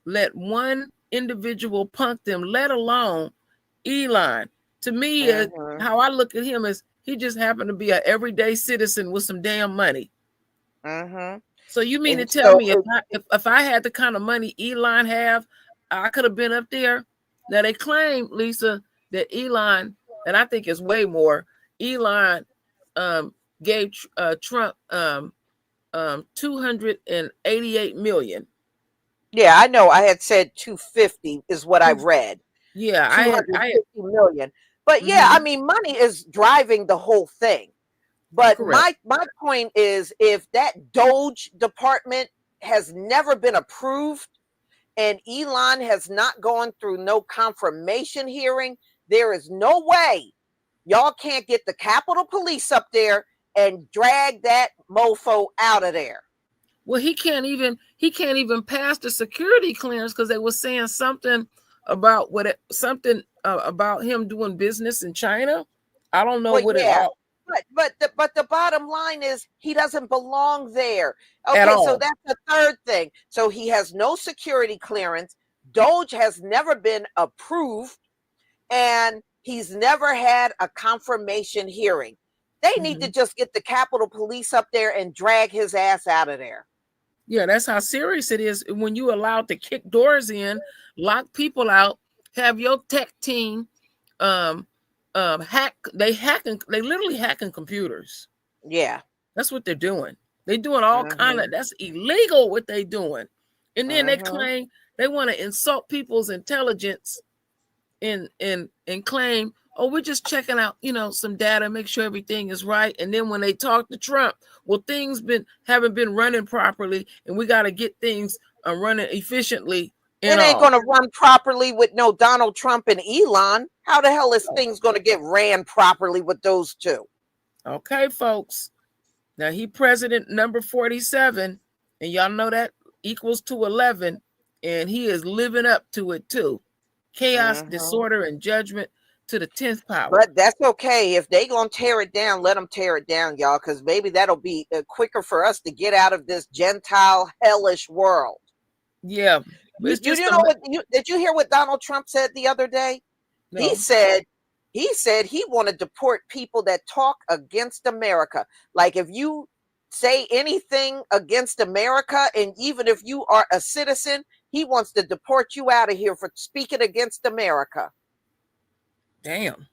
[SPEAKER 2] let one individual punk them, let alone Elon. To me,
[SPEAKER 1] Mm-hmm.
[SPEAKER 2] how I look at him is he just happened to be an everyday citizen with some damn money.
[SPEAKER 1] Mm-hmm.
[SPEAKER 2] So you mean to
[SPEAKER 1] And
[SPEAKER 2] tell
[SPEAKER 1] so,
[SPEAKER 2] me if I had the kind of money Elon have, I could have been up there? Now they claim, Lisa, that Elon, and I think it's way more. Elon gave Trump 288 million.
[SPEAKER 1] yeah, I know. I had said 250 is what I read.
[SPEAKER 2] Yeah, I had
[SPEAKER 1] 250 million. But yeah, I
[SPEAKER 2] mm-hmm,
[SPEAKER 1] mean, money is driving the whole thing. But
[SPEAKER 2] correct.
[SPEAKER 1] my point is, if that Doge department has never been approved and Elon has not gone through no confirmation hearing, there is no way y'all can't get the Capitol Police up there and drag that mofo out of there.
[SPEAKER 2] Well, he can't even pass the security clearance because they were saying something about about him doing business in China. I don't know
[SPEAKER 1] Well,
[SPEAKER 2] what it
[SPEAKER 1] yeah,
[SPEAKER 2] all
[SPEAKER 1] but the bottom line is he doesn't belong there.
[SPEAKER 2] at
[SPEAKER 1] Okay, so
[SPEAKER 2] all.
[SPEAKER 1] that's the third thing. So he has no security clearance. Doge has never been approved, and he's never had a confirmation hearing. They need to
[SPEAKER 2] Mm-hmm.
[SPEAKER 1] just get the Capitol Police up there and drag his ass out of there.
[SPEAKER 2] Yeah, that's how serious it is when you allowed to kick doors in, lock people out, have your tech team they literally hacking computers.
[SPEAKER 1] Yeah.
[SPEAKER 2] That's what they're doing. They're doing all kind
[SPEAKER 1] Mm-hmm.
[SPEAKER 2] of that's illegal what they doing. And then they
[SPEAKER 1] Mm-hmm.
[SPEAKER 2] claim they want to insult people's intelligence and claim, oh, we're just checking out, some data, make sure everything is right. And then when they talk to Trump, well, things haven't been running properly, and we got to get things running efficiently
[SPEAKER 1] It
[SPEAKER 2] and
[SPEAKER 1] ain't
[SPEAKER 2] all.
[SPEAKER 1] going to run properly with no Donald Trump and Elon. How the hell is things going to get ran properly with those two?
[SPEAKER 2] Okay, folks. Now he president number 47, and y'all know that equals to 11, and he is living up to it too. Chaos,
[SPEAKER 1] Mm-hmm.
[SPEAKER 2] disorder, and judgment to the 10th power.
[SPEAKER 1] But that's okay. If they gonna tear it down, let them tear it down, y'all, because maybe that'll be quicker for us to get out of this Gentile hellish world.
[SPEAKER 2] Yeah,
[SPEAKER 1] You,
[SPEAKER 2] it's
[SPEAKER 1] you,
[SPEAKER 2] just
[SPEAKER 1] you know what? Did you hear what Donald Trump said the other day? He
[SPEAKER 2] no.
[SPEAKER 1] said he wanted to deport people that talk against America. Like if you say anything against America, and even if you are a citizen, he wants to deport you out of here for speaking against America.
[SPEAKER 2] Damn.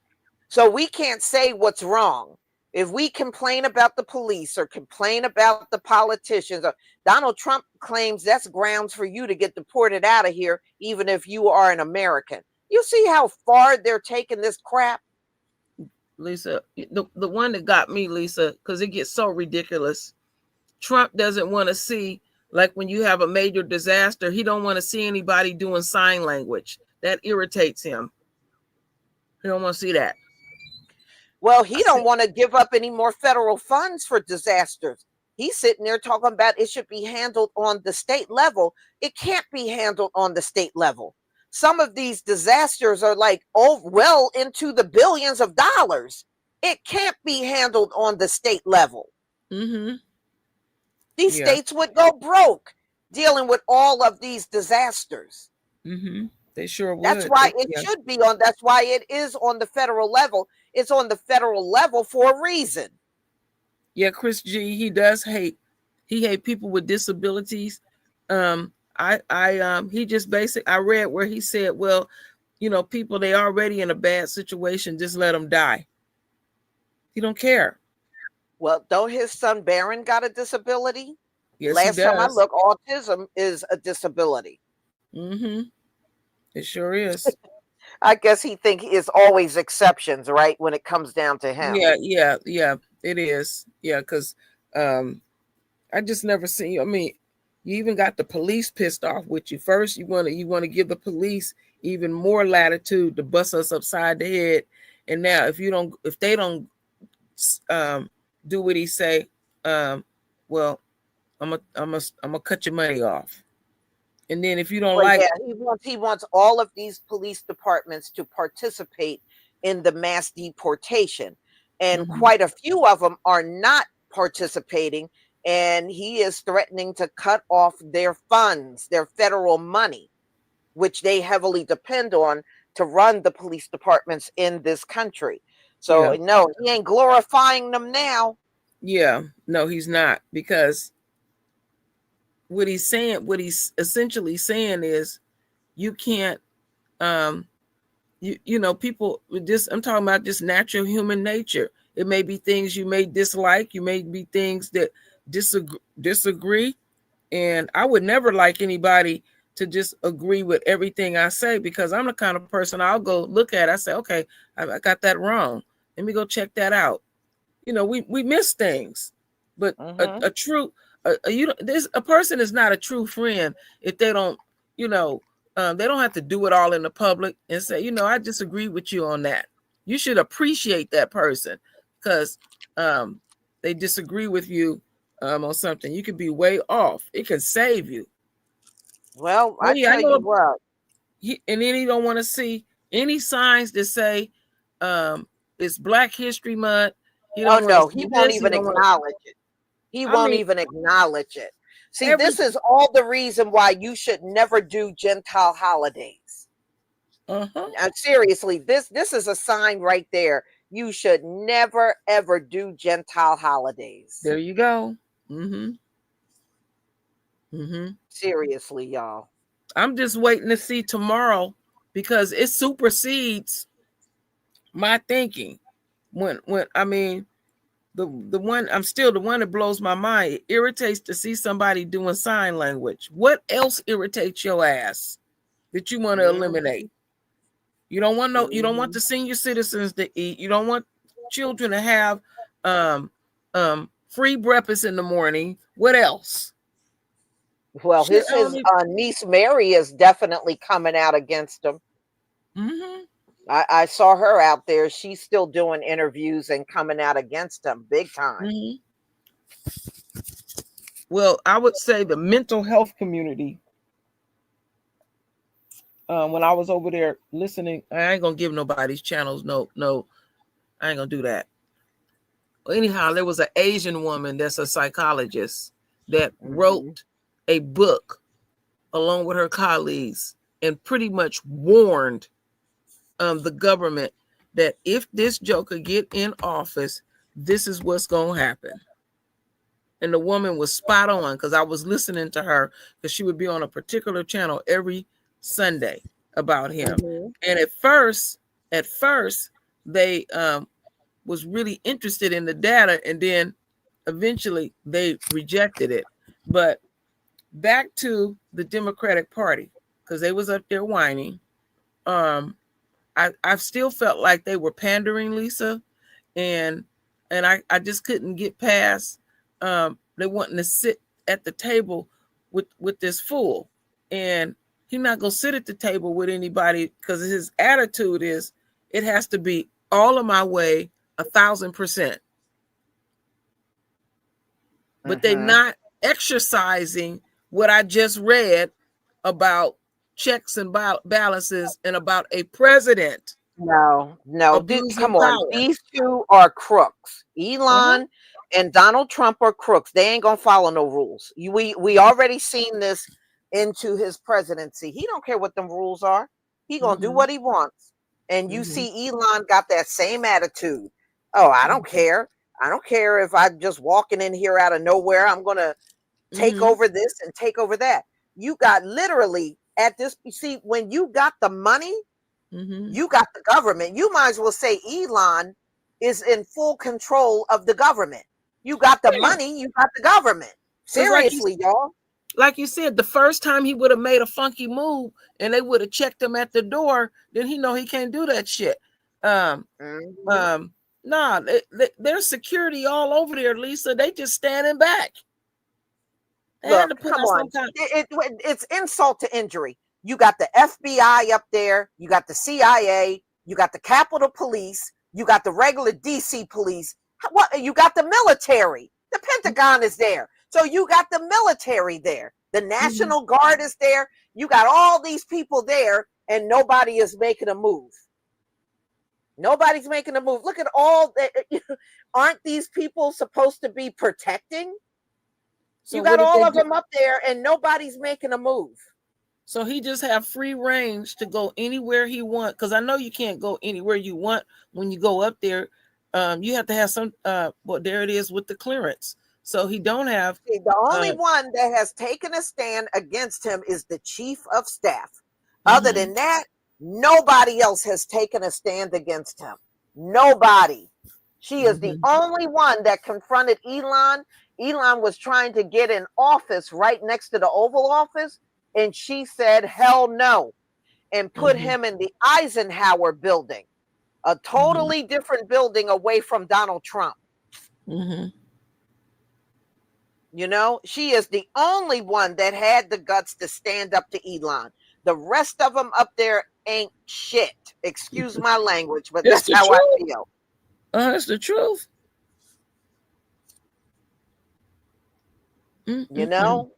[SPEAKER 1] So we can't say what's wrong. If we complain about the police or complain about the politicians, or Donald Trump claims that's grounds for you to get deported out of here, even if you are an American. You see how far they're taking this crap?
[SPEAKER 2] Lisa, the one that got me, Lisa, because it gets so ridiculous. Trump doesn't want to see, like when you have a major disaster, he don't want to see anybody doing sign language. That irritates him. He don't want to see that.
[SPEAKER 1] Well, he don't want to give up any more federal funds for disasters. He's sitting there talking about it should be handled on the state level. It can't be handled on the state level. Some of these disasters are like well into the billions of dollars. It can't be handled on the state level.
[SPEAKER 2] Mm-hmm.
[SPEAKER 1] These
[SPEAKER 2] Yeah.
[SPEAKER 1] states would go broke dealing with all of these disasters.
[SPEAKER 2] Mm-hmm. They sure
[SPEAKER 1] That's
[SPEAKER 2] would.
[SPEAKER 1] why it should be on. That's why it is on the federal level. It's on the federal level for a reason.
[SPEAKER 2] Yeah, Chris G, he does hate. He hate people with disabilities. He just I read where he said, well, people, they already in a bad situation, just let them die. He don't care.
[SPEAKER 1] Well, don't his son Barron got a disability?
[SPEAKER 2] Yes, he
[SPEAKER 1] Last time I
[SPEAKER 2] does.
[SPEAKER 1] looked, autism is a disability.
[SPEAKER 2] Mm-hmm. It sure is.
[SPEAKER 1] I guess he think it's always exceptions, right? When it comes down to him.
[SPEAKER 2] Yeah. It is. Yeah, because I just never seen. I mean, you even got the police pissed off with you. First, you want to give the police even more latitude to bust us upside the head, And now if they don't do what he say, well, I'm gonna cut your money off. And then if you don't
[SPEAKER 1] Well,
[SPEAKER 2] like,
[SPEAKER 1] yeah, he wants all of these police departments to participate in the mass deportation, and
[SPEAKER 2] Mhm.
[SPEAKER 1] quite a few of them are not participating. And he is threatening to cut off their funds, their federal money, which they heavily depend on to run the police departments in this country. So
[SPEAKER 2] Yeah,
[SPEAKER 1] no, he ain't glorifying them now.
[SPEAKER 2] yeah, no, he's not, because what he's essentially saying is you can't, people with this. I'm talking about just natural human nature. It may be things you may dislike, you may be things that disagree, and I would never like anybody to just agree with everything I say, because I'm the kind of person, I'll go look at it, I say, okay, I got that wrong. Let me go check that out. We miss things, but
[SPEAKER 1] Mm-hmm.
[SPEAKER 2] a person is not a true friend if they don't, they don't have to do it all in the public and say, I disagree with you on that. You should appreciate that person, because they disagree with you on something. You could be way off. It can save you.
[SPEAKER 1] Well,
[SPEAKER 2] Oh
[SPEAKER 1] I
[SPEAKER 2] yeah, I
[SPEAKER 1] tell you
[SPEAKER 2] know.
[SPEAKER 1] what.
[SPEAKER 2] And then he don't want to see any signs that say it's Black History Month. He
[SPEAKER 1] Oh
[SPEAKER 2] don't want to
[SPEAKER 1] no,
[SPEAKER 2] see
[SPEAKER 1] he won't
[SPEAKER 2] this. He
[SPEAKER 1] even
[SPEAKER 2] don't want to.
[SPEAKER 1] acknowledge it. He
[SPEAKER 2] I
[SPEAKER 1] won't
[SPEAKER 2] mean,
[SPEAKER 1] even acknowledge it. See,
[SPEAKER 2] every.
[SPEAKER 1] this is all the reason why you should never do Gentile holidays.
[SPEAKER 2] Uh-huh.
[SPEAKER 1] Seriously, this is a sign right there. You should never ever do Gentile holidays.
[SPEAKER 2] There you go. Mm-hmm. Mm-hmm.
[SPEAKER 1] Seriously, y'all.
[SPEAKER 2] I'm just waiting to see tomorrow, because it supersedes my thinking. When I mean, the one, I'm still the one that blows my mind. It irritates to see somebody doing sign language. What else irritates your ass that you want to eliminate? You don't want you don't want the senior citizens to eat. You don't want children to have free breakfast in the morning. What else?
[SPEAKER 1] Well,
[SPEAKER 2] Shit,
[SPEAKER 1] his niece Mary is definitely coming out against him.
[SPEAKER 2] Mm-hmm.
[SPEAKER 1] I saw her out there. She's still doing interviews and coming out against him big time.
[SPEAKER 2] Mm-hmm. Well, I would say the mental health community. When I was over there listening, I ain't gonna give nobody's channels. No, I ain't gonna do that. Anyhow, there was an Asian woman that's a psychologist that wrote a book along with her colleagues and pretty much warned the government that if this joker get in office, this is what's gonna happen. And the woman was spot on, because I was listening to her, because she would be on a particular channel every Sunday about him. And at first they was really interested in the data, and then eventually they rejected it. But back to the Democratic Party, because they was up there whining. I've still felt like they were pandering, Lisa, and I just couldn't get past they wanting to sit at the table with this fool, and he's not gonna sit at the table with anybody, because his attitude is it has to be all of my way, 1,000%. But they're not exercising what I just read about checks and balances, and about a president.
[SPEAKER 1] No,
[SPEAKER 2] Abusing
[SPEAKER 1] come on.
[SPEAKER 2] power.
[SPEAKER 1] These two are crooks. Elon and Donald Trump are crooks. They ain't gonna follow no rules. We already seen this into his presidency. He don't care what them rules are. He gonna do what he wants. And you see Elon got that same attitude. Oh, I don't care. I don't care if I'm just walking in here out of nowhere. I'm gonna take over this and take over that. You got literally at this. You see, when you got the money, you got the government. You might as well say Elon is in full control of the government. You got the money, you got the government. Seriously, y'all.
[SPEAKER 2] Like you said, the first time he would have made a funky move and they would have checked him at the door, then he know he can't do that shit. Nah, there's security all over there, Lisa. They just standing back.
[SPEAKER 1] Look, come on. It's insult to injury. You got the FBI up there, you got the CIA, you got the Capitol Police, You got the regular DC police. What? You got the military. The Pentagon is there. So you got the military there. The National Guard is there. You got all these people there, and nobody is making a move. Nobody's making a move. Look at all that. Aren't these people supposed to be protecting? So you got all of them up there, and nobody's making a move.
[SPEAKER 2] So he just have free range to go anywhere he wants. Because I know you can't go anywhere you want when you go up there. You have to have some. Well, there it is with the clearance. So he don't have.
[SPEAKER 1] The only one that has taken a stand against him is the chief of staff. Other than that, nobody else has taken a stand against him. Nobody. She is the only one that confronted Elon. Elon was trying to get an office right next to the Oval Office, and she said, hell no, and put him in the Eisenhower building, a totally different building away from Donald Trump. You know, she is the only one that had the guts to stand up to Elon. The rest of them up there ain't shit. Excuse my language, but that's how I feel.
[SPEAKER 2] That's the truth.
[SPEAKER 1] You know?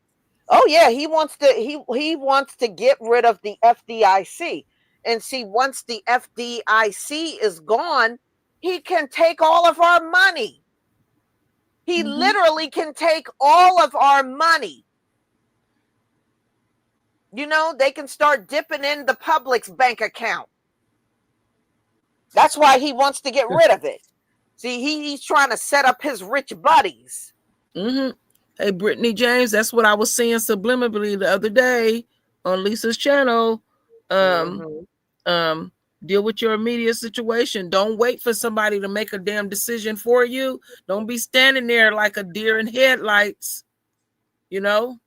[SPEAKER 1] Oh yeah, he wants to get rid of the FDIC. And see, once the FDIC is gone, he can take all of our money. He literally can take all of our money. You know, they can start dipping in the public's bank account. That's why he wants to get rid of it. See, he's trying to set up his rich buddies.
[SPEAKER 2] Hey, Brittany James, that's what I was saying subliminally the other day on Lisa's channel. Deal with your immediate situation. Don't wait for somebody to make a damn decision for you. Don't be standing there like a deer in headlights. You know,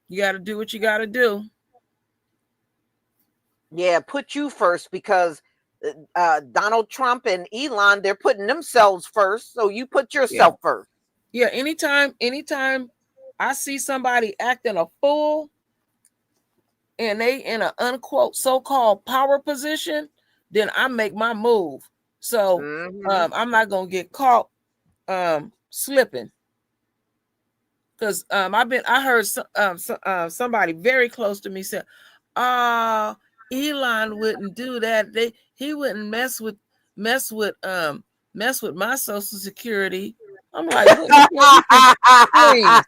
[SPEAKER 2] you got to do what you got to do.
[SPEAKER 1] Yeah, put you first, because Donald Trump and Elon, they're putting themselves first. So you put yourself first.
[SPEAKER 2] Yeah, anytime I see somebody acting a fool and they in an unquote so-called power position, then I make my move. So I'm not gonna get caught slipping. Because I heard somebody very close to me say, Elon wouldn't do that. He wouldn't mess with my Social Security. I'm like, please.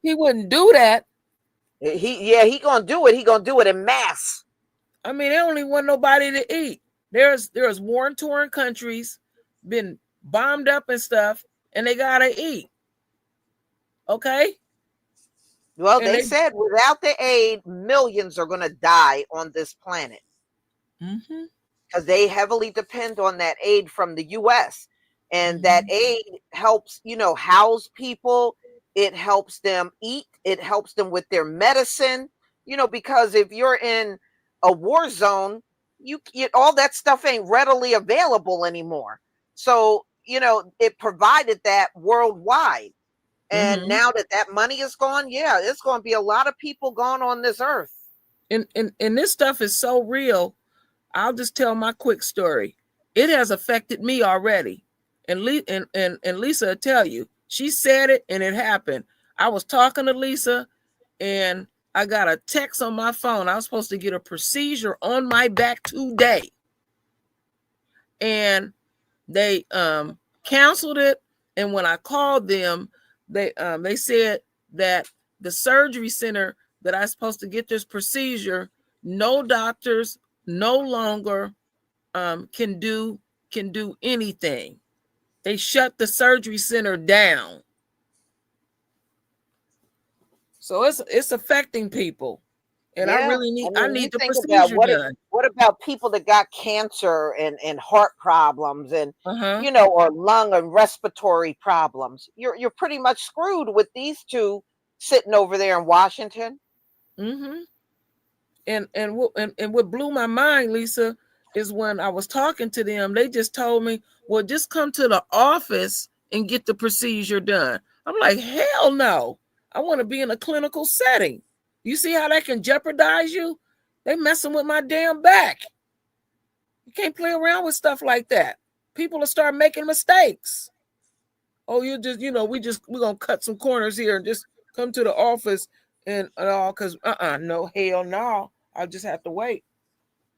[SPEAKER 2] He wouldn't do that.
[SPEAKER 1] He gonna do it. He gonna do it in mass.
[SPEAKER 2] I mean, they don't even want nobody to eat. There's war-torn countries, been bombed up and stuff, and they gotta eat. Okay.
[SPEAKER 1] Well, they said without the aid, millions are gonna die on this planet. Because they heavily depend on that aid from the U.S. And that aid helps, house people. It helps them eat. It helps them with their medicine, because if you're in a war zone, all that stuff ain't readily available anymore. So, it provided that worldwide. And now that money is gone, it's going to be a lot of people gone on this earth.
[SPEAKER 2] And this stuff is so real. I'll just tell my quick story. It has affected me already. And Lisa will tell you, she said it and it happened. I was talking to Lisa and I got a text on my phone. I was supposed to get a procedure on my back today. And they canceled it. And when I called them, they said that the surgery center that I was supposed to get this procedure, no doctors no longer can do anything. They shut the surgery center down. So it's affecting people. And I really need the procedure done.
[SPEAKER 1] What about people that got cancer and heart problems and or lung and respiratory problems? You're pretty much screwed with these two sitting over there in Washington.
[SPEAKER 2] And what blew my mind, Lisa, is when I was talking to them, they just told me, well, just come to the office and get the procedure done. I'm like, hell no. I want to be in a clinical setting. You see how that can jeopardize you? They messing with my damn back. You can't play around with stuff like that. People will start making mistakes. Oh, you just, we're gonna cut some corners here and just come to the office and all because no, hell no. I'll just have to wait.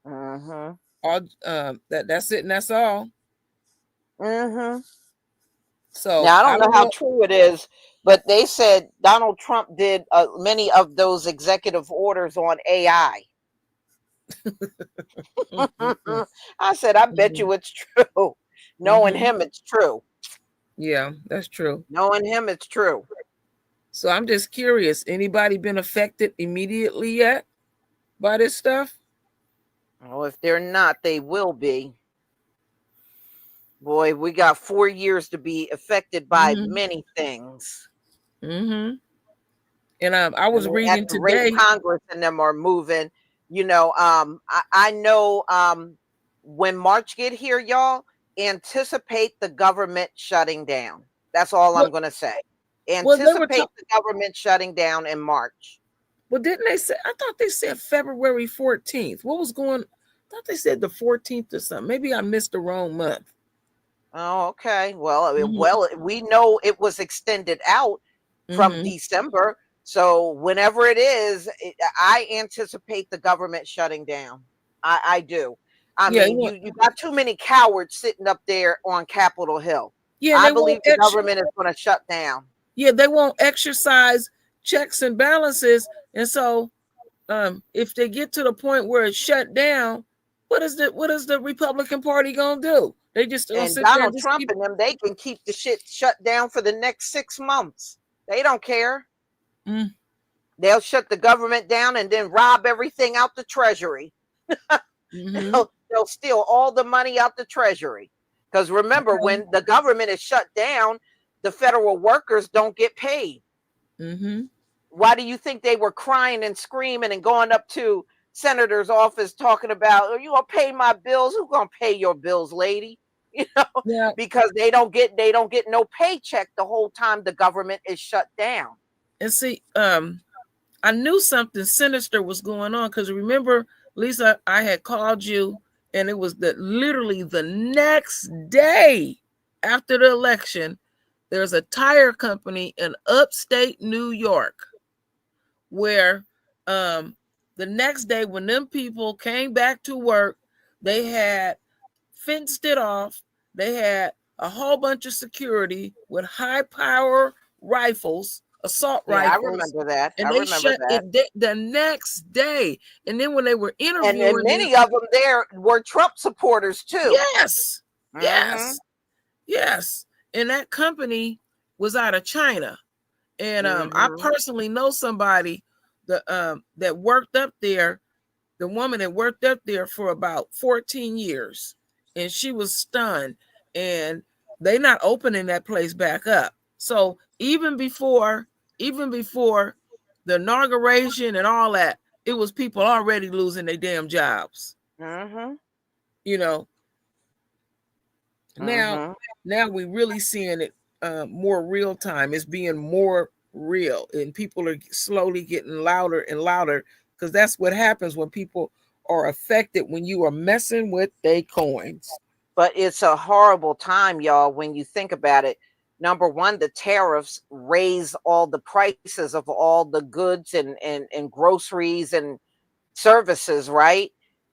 [SPEAKER 1] Mm-hmm.
[SPEAKER 2] That's it and that's all.
[SPEAKER 1] Mm-hmm.
[SPEAKER 2] So
[SPEAKER 1] Now I
[SPEAKER 2] I
[SPEAKER 1] don't know
[SPEAKER 2] don't
[SPEAKER 1] how
[SPEAKER 2] know.
[SPEAKER 1] true it is, but they said Donald Trump did many of those executive orders on AI. I said, I bet you it's true. Knowing him, it's true.
[SPEAKER 2] Yeah, that's true.
[SPEAKER 1] Knowing him, it's true.
[SPEAKER 2] So I'm just curious, anybody been affected immediately yet by this stuff?
[SPEAKER 1] Well, if they're not, they will be. Boy, we got 4 years to be affected by many things.
[SPEAKER 2] And I
[SPEAKER 1] I
[SPEAKER 2] was
[SPEAKER 1] mean, at
[SPEAKER 2] reading
[SPEAKER 1] the rate
[SPEAKER 2] today.
[SPEAKER 1] Congress and them are moving, I know when March get here, y'all, anticipate the government shutting down. That's all I'm going to say.
[SPEAKER 2] Well, they were
[SPEAKER 1] Anticipate the government shutting down in March.
[SPEAKER 2] Well, didn't they say? I thought they said February 14th. What was going? I thought they said the 14th or something. Maybe I missed the wrong month.
[SPEAKER 1] Oh, okay. Well, we know it was extended out from December. So whenever it is, I anticipate the government shutting down. I do. I mean, you got too many cowards sitting up there on Capitol Hill.
[SPEAKER 2] Yeah,
[SPEAKER 1] I believe the government is going to shut down.
[SPEAKER 2] Yeah, they won't exercise checks and balances. And so if they get to the point where it's shut down, what is the Republican Party gonna do? They just
[SPEAKER 1] and Donald Trump and them, they can keep the shit shut down for the next 6 months. They don't care. They'll shut the government down and then rob everything out the Treasury. They'll steal all the money out the Treasury. Because remember, when the government is shut down, the federal workers don't get paid. Why do you think they were crying and screaming and going up to senator's office talking about, are you gonna pay my bills? Who's gonna pay your bills, lady? Because they don't get no paycheck the whole time the government is shut down.
[SPEAKER 2] And see, I knew something sinister was going on because remember, Lisa, I had called you, and it was literally the next day after the election. There's a tire company in upstate New York where the next day when them people came back to work, they had fenced it off. They had a whole bunch of security with high power rifles, assault rifles.
[SPEAKER 1] I remember that.
[SPEAKER 2] And they shut it the next day. And then when they were interviewing,
[SPEAKER 1] and many of them there were Trump supporters too.
[SPEAKER 2] Yes. And that company was out of China. And I personally know somebody that worked up there, the woman that worked up there for about 14 years. And she was stunned. And they're not opening that place back up. So even before the inauguration and all that, it was people already losing their damn jobs. Now we're really seeing it more real time. It's being more real, and people are slowly getting louder and louder because that's what happens when people are affected, when you are messing with their coins.
[SPEAKER 1] But it's a horrible time, y'all, when you think about it. Number one, the tariffs raise all the prices of all the goods and groceries and services, right?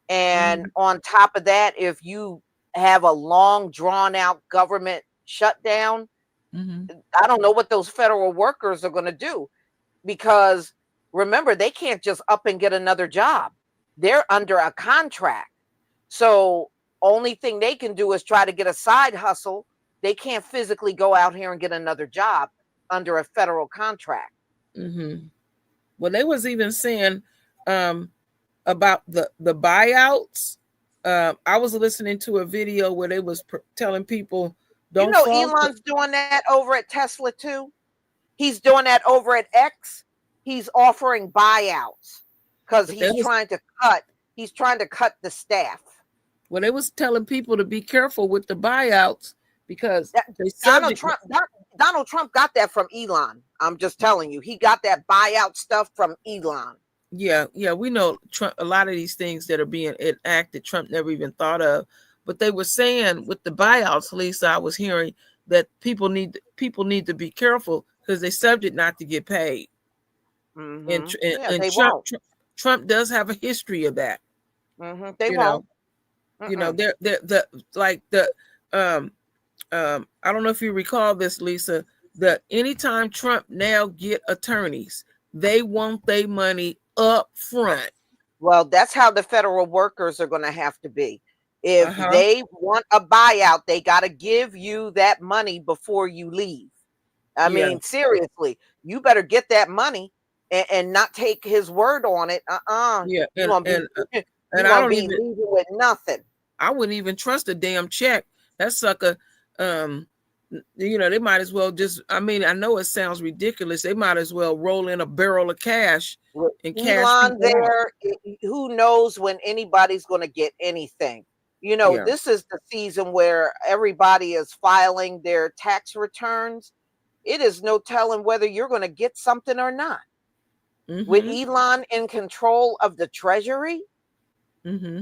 [SPEAKER 1] And on top of that, if you have a long drawn out government shutdown, I don't know what those federal workers are going to do, because remember, they can't just up and get another job. They're under a contract. So only thing they can do is try to get a side hustle. They can't physically go out here and get another job under a federal contract.
[SPEAKER 2] Well, they was even saying about the buyouts. I was listening to a video where they was telling people, don't
[SPEAKER 1] Elon's doing that over at Tesla too. He's doing that over at X. He's offering buyouts because he's trying to cut the staff.
[SPEAKER 2] Well, they was telling people to be careful with the buyouts because
[SPEAKER 1] Donald Trump got that from Elon. I'm just telling you, he got that buyout stuff from Elon.
[SPEAKER 2] Yeah, we know Trump. A lot of these things that are being enacted, Trump never even thought of. But they were saying with the buyouts, Lisa, I was hearing that people need to be careful because they're subject not to get paid. And,
[SPEAKER 1] Mm-hmm.
[SPEAKER 2] and,
[SPEAKER 1] Yeah,
[SPEAKER 2] and
[SPEAKER 1] they won't.
[SPEAKER 2] Trump does have a history of that.
[SPEAKER 1] Mm-hmm. They
[SPEAKER 2] You
[SPEAKER 1] won't.
[SPEAKER 2] know,
[SPEAKER 1] Mm-mm.
[SPEAKER 2] they're like um I don't know if you recall this, Lisa, that anytime Trump now get attorneys, they want their money up front.
[SPEAKER 1] Well, that's how the federal workers are going to have to be. If
[SPEAKER 2] Uh-huh.
[SPEAKER 1] they want a buyout, they got to give you that money before you leave. I
[SPEAKER 2] Yeah.
[SPEAKER 1] mean, seriously, you better get that money and not take his word on it.
[SPEAKER 2] Yeah.
[SPEAKER 1] You gonna be you
[SPEAKER 2] I
[SPEAKER 1] gonna
[SPEAKER 2] don't
[SPEAKER 1] be
[SPEAKER 2] even
[SPEAKER 1] leaving with nothing.
[SPEAKER 2] I wouldn't even trust a damn check. That sucker, they might as well just, I mean, I know it sounds ridiculous. They might as well roll in a barrel of cash
[SPEAKER 1] With
[SPEAKER 2] and cash
[SPEAKER 1] Elon
[SPEAKER 2] people out.
[SPEAKER 1] there, who knows when anybody's going to get anything?
[SPEAKER 2] Yeah.
[SPEAKER 1] This is the season where everybody is filing their tax returns. It is no telling whether you're going to get something or not. With
[SPEAKER 2] Mm-hmm.
[SPEAKER 1] Elon in control of the Treasury,
[SPEAKER 2] Mm-hmm.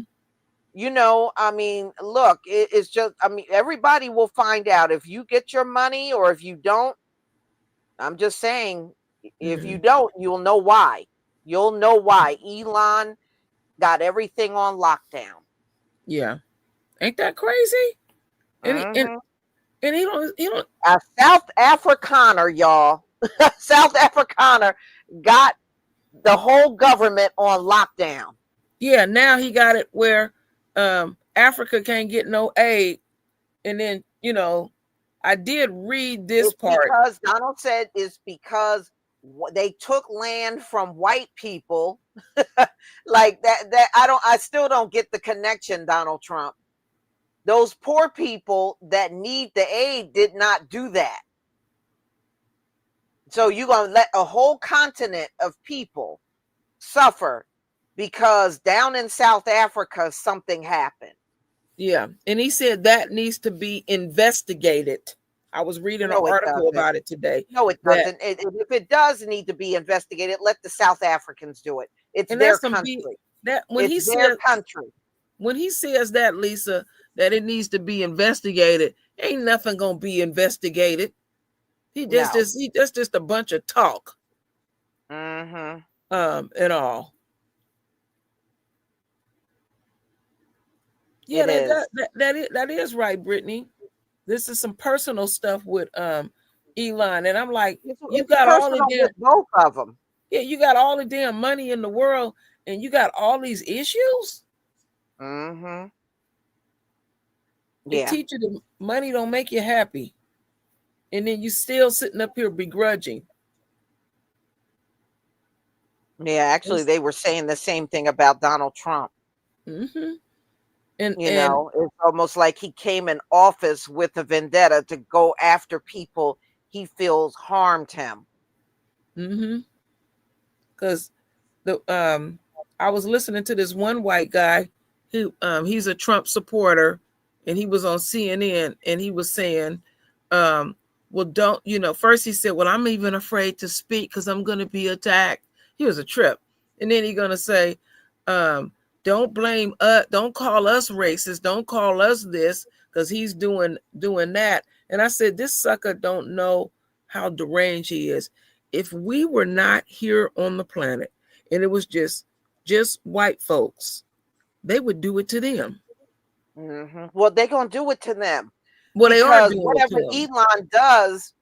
[SPEAKER 1] I mean, look, it's just, I mean, everybody will find out if you get your money or if you don't. I'm just saying, if
[SPEAKER 2] Mm-hmm.
[SPEAKER 1] you don't, you'll know why. You'll know why Elon got everything on lockdown.
[SPEAKER 2] Yeah. Ain't that crazy? And he, and,
[SPEAKER 1] Hmm.
[SPEAKER 2] and he don't.
[SPEAKER 1] A South Afrikaner, y'all. South Afrikaner got the whole government on lockdown.
[SPEAKER 2] Yeah. Now he got it where Africa can't get no aid. And then, I did read this
[SPEAKER 1] It's
[SPEAKER 2] part.
[SPEAKER 1] because Donald said it's because they took land from white people like that I still don't get the connection, Donald Trump. Those poor people that need the aid did not do that. So you're going to let a whole continent of people suffer because down in South Africa something happened.
[SPEAKER 2] Yeah. And he said that needs to be investigated. I was reading an
[SPEAKER 1] No, it
[SPEAKER 2] article
[SPEAKER 1] doesn't.
[SPEAKER 2] about it today.
[SPEAKER 1] No, it
[SPEAKER 2] That
[SPEAKER 1] doesn't. If it does need to be investigated, let the South Africans do it. It's
[SPEAKER 2] and
[SPEAKER 1] their
[SPEAKER 2] that's some be
[SPEAKER 1] country.
[SPEAKER 2] that
[SPEAKER 1] It's their country.
[SPEAKER 2] when he says that, Lisa, that it needs to be investigated, ain't nothing gonna be investigated.
[SPEAKER 1] No.
[SPEAKER 2] That's just a bunch of talk.
[SPEAKER 1] Mm-hmm.
[SPEAKER 2] And all. Yeah,
[SPEAKER 1] It is.
[SPEAKER 2] that is right, Brittany. This is some personal stuff with Elon, and I'm like, you
[SPEAKER 1] It's
[SPEAKER 2] got all the
[SPEAKER 1] personal
[SPEAKER 2] damn
[SPEAKER 1] with both of them.
[SPEAKER 2] you got all the damn money in the world, and you got all these issues.
[SPEAKER 1] Mm-hmm.
[SPEAKER 2] It
[SPEAKER 1] Yeah.
[SPEAKER 2] teach you that money don't make you happy, and then you still sitting up here begrudging.
[SPEAKER 1] Yeah, actually, they were saying the same thing about Donald Trump.
[SPEAKER 2] Mm-hmm. And
[SPEAKER 1] It's almost like he came in office with a vendetta to go after people he feels harmed him.
[SPEAKER 2] mm-hmm. Because I was listening to this one white guy who he's a Trump supporter, and he was on CNN, and he was saying, well, don't first he said, well, I'm even afraid to speak because I'm going to be attacked. He was a trip. And then he's going to say, don't blame us, don't call us racist, don't call us this, because he's doing that. And I said, this sucker don't know how deranged he is. If we were not here on the planet and it was just white folks, they would do it to them.
[SPEAKER 1] Mm-hmm. Well, they're going to do it to them
[SPEAKER 2] Well, they are
[SPEAKER 1] because
[SPEAKER 2] doing it to
[SPEAKER 1] whatever
[SPEAKER 2] them.
[SPEAKER 1] Elon does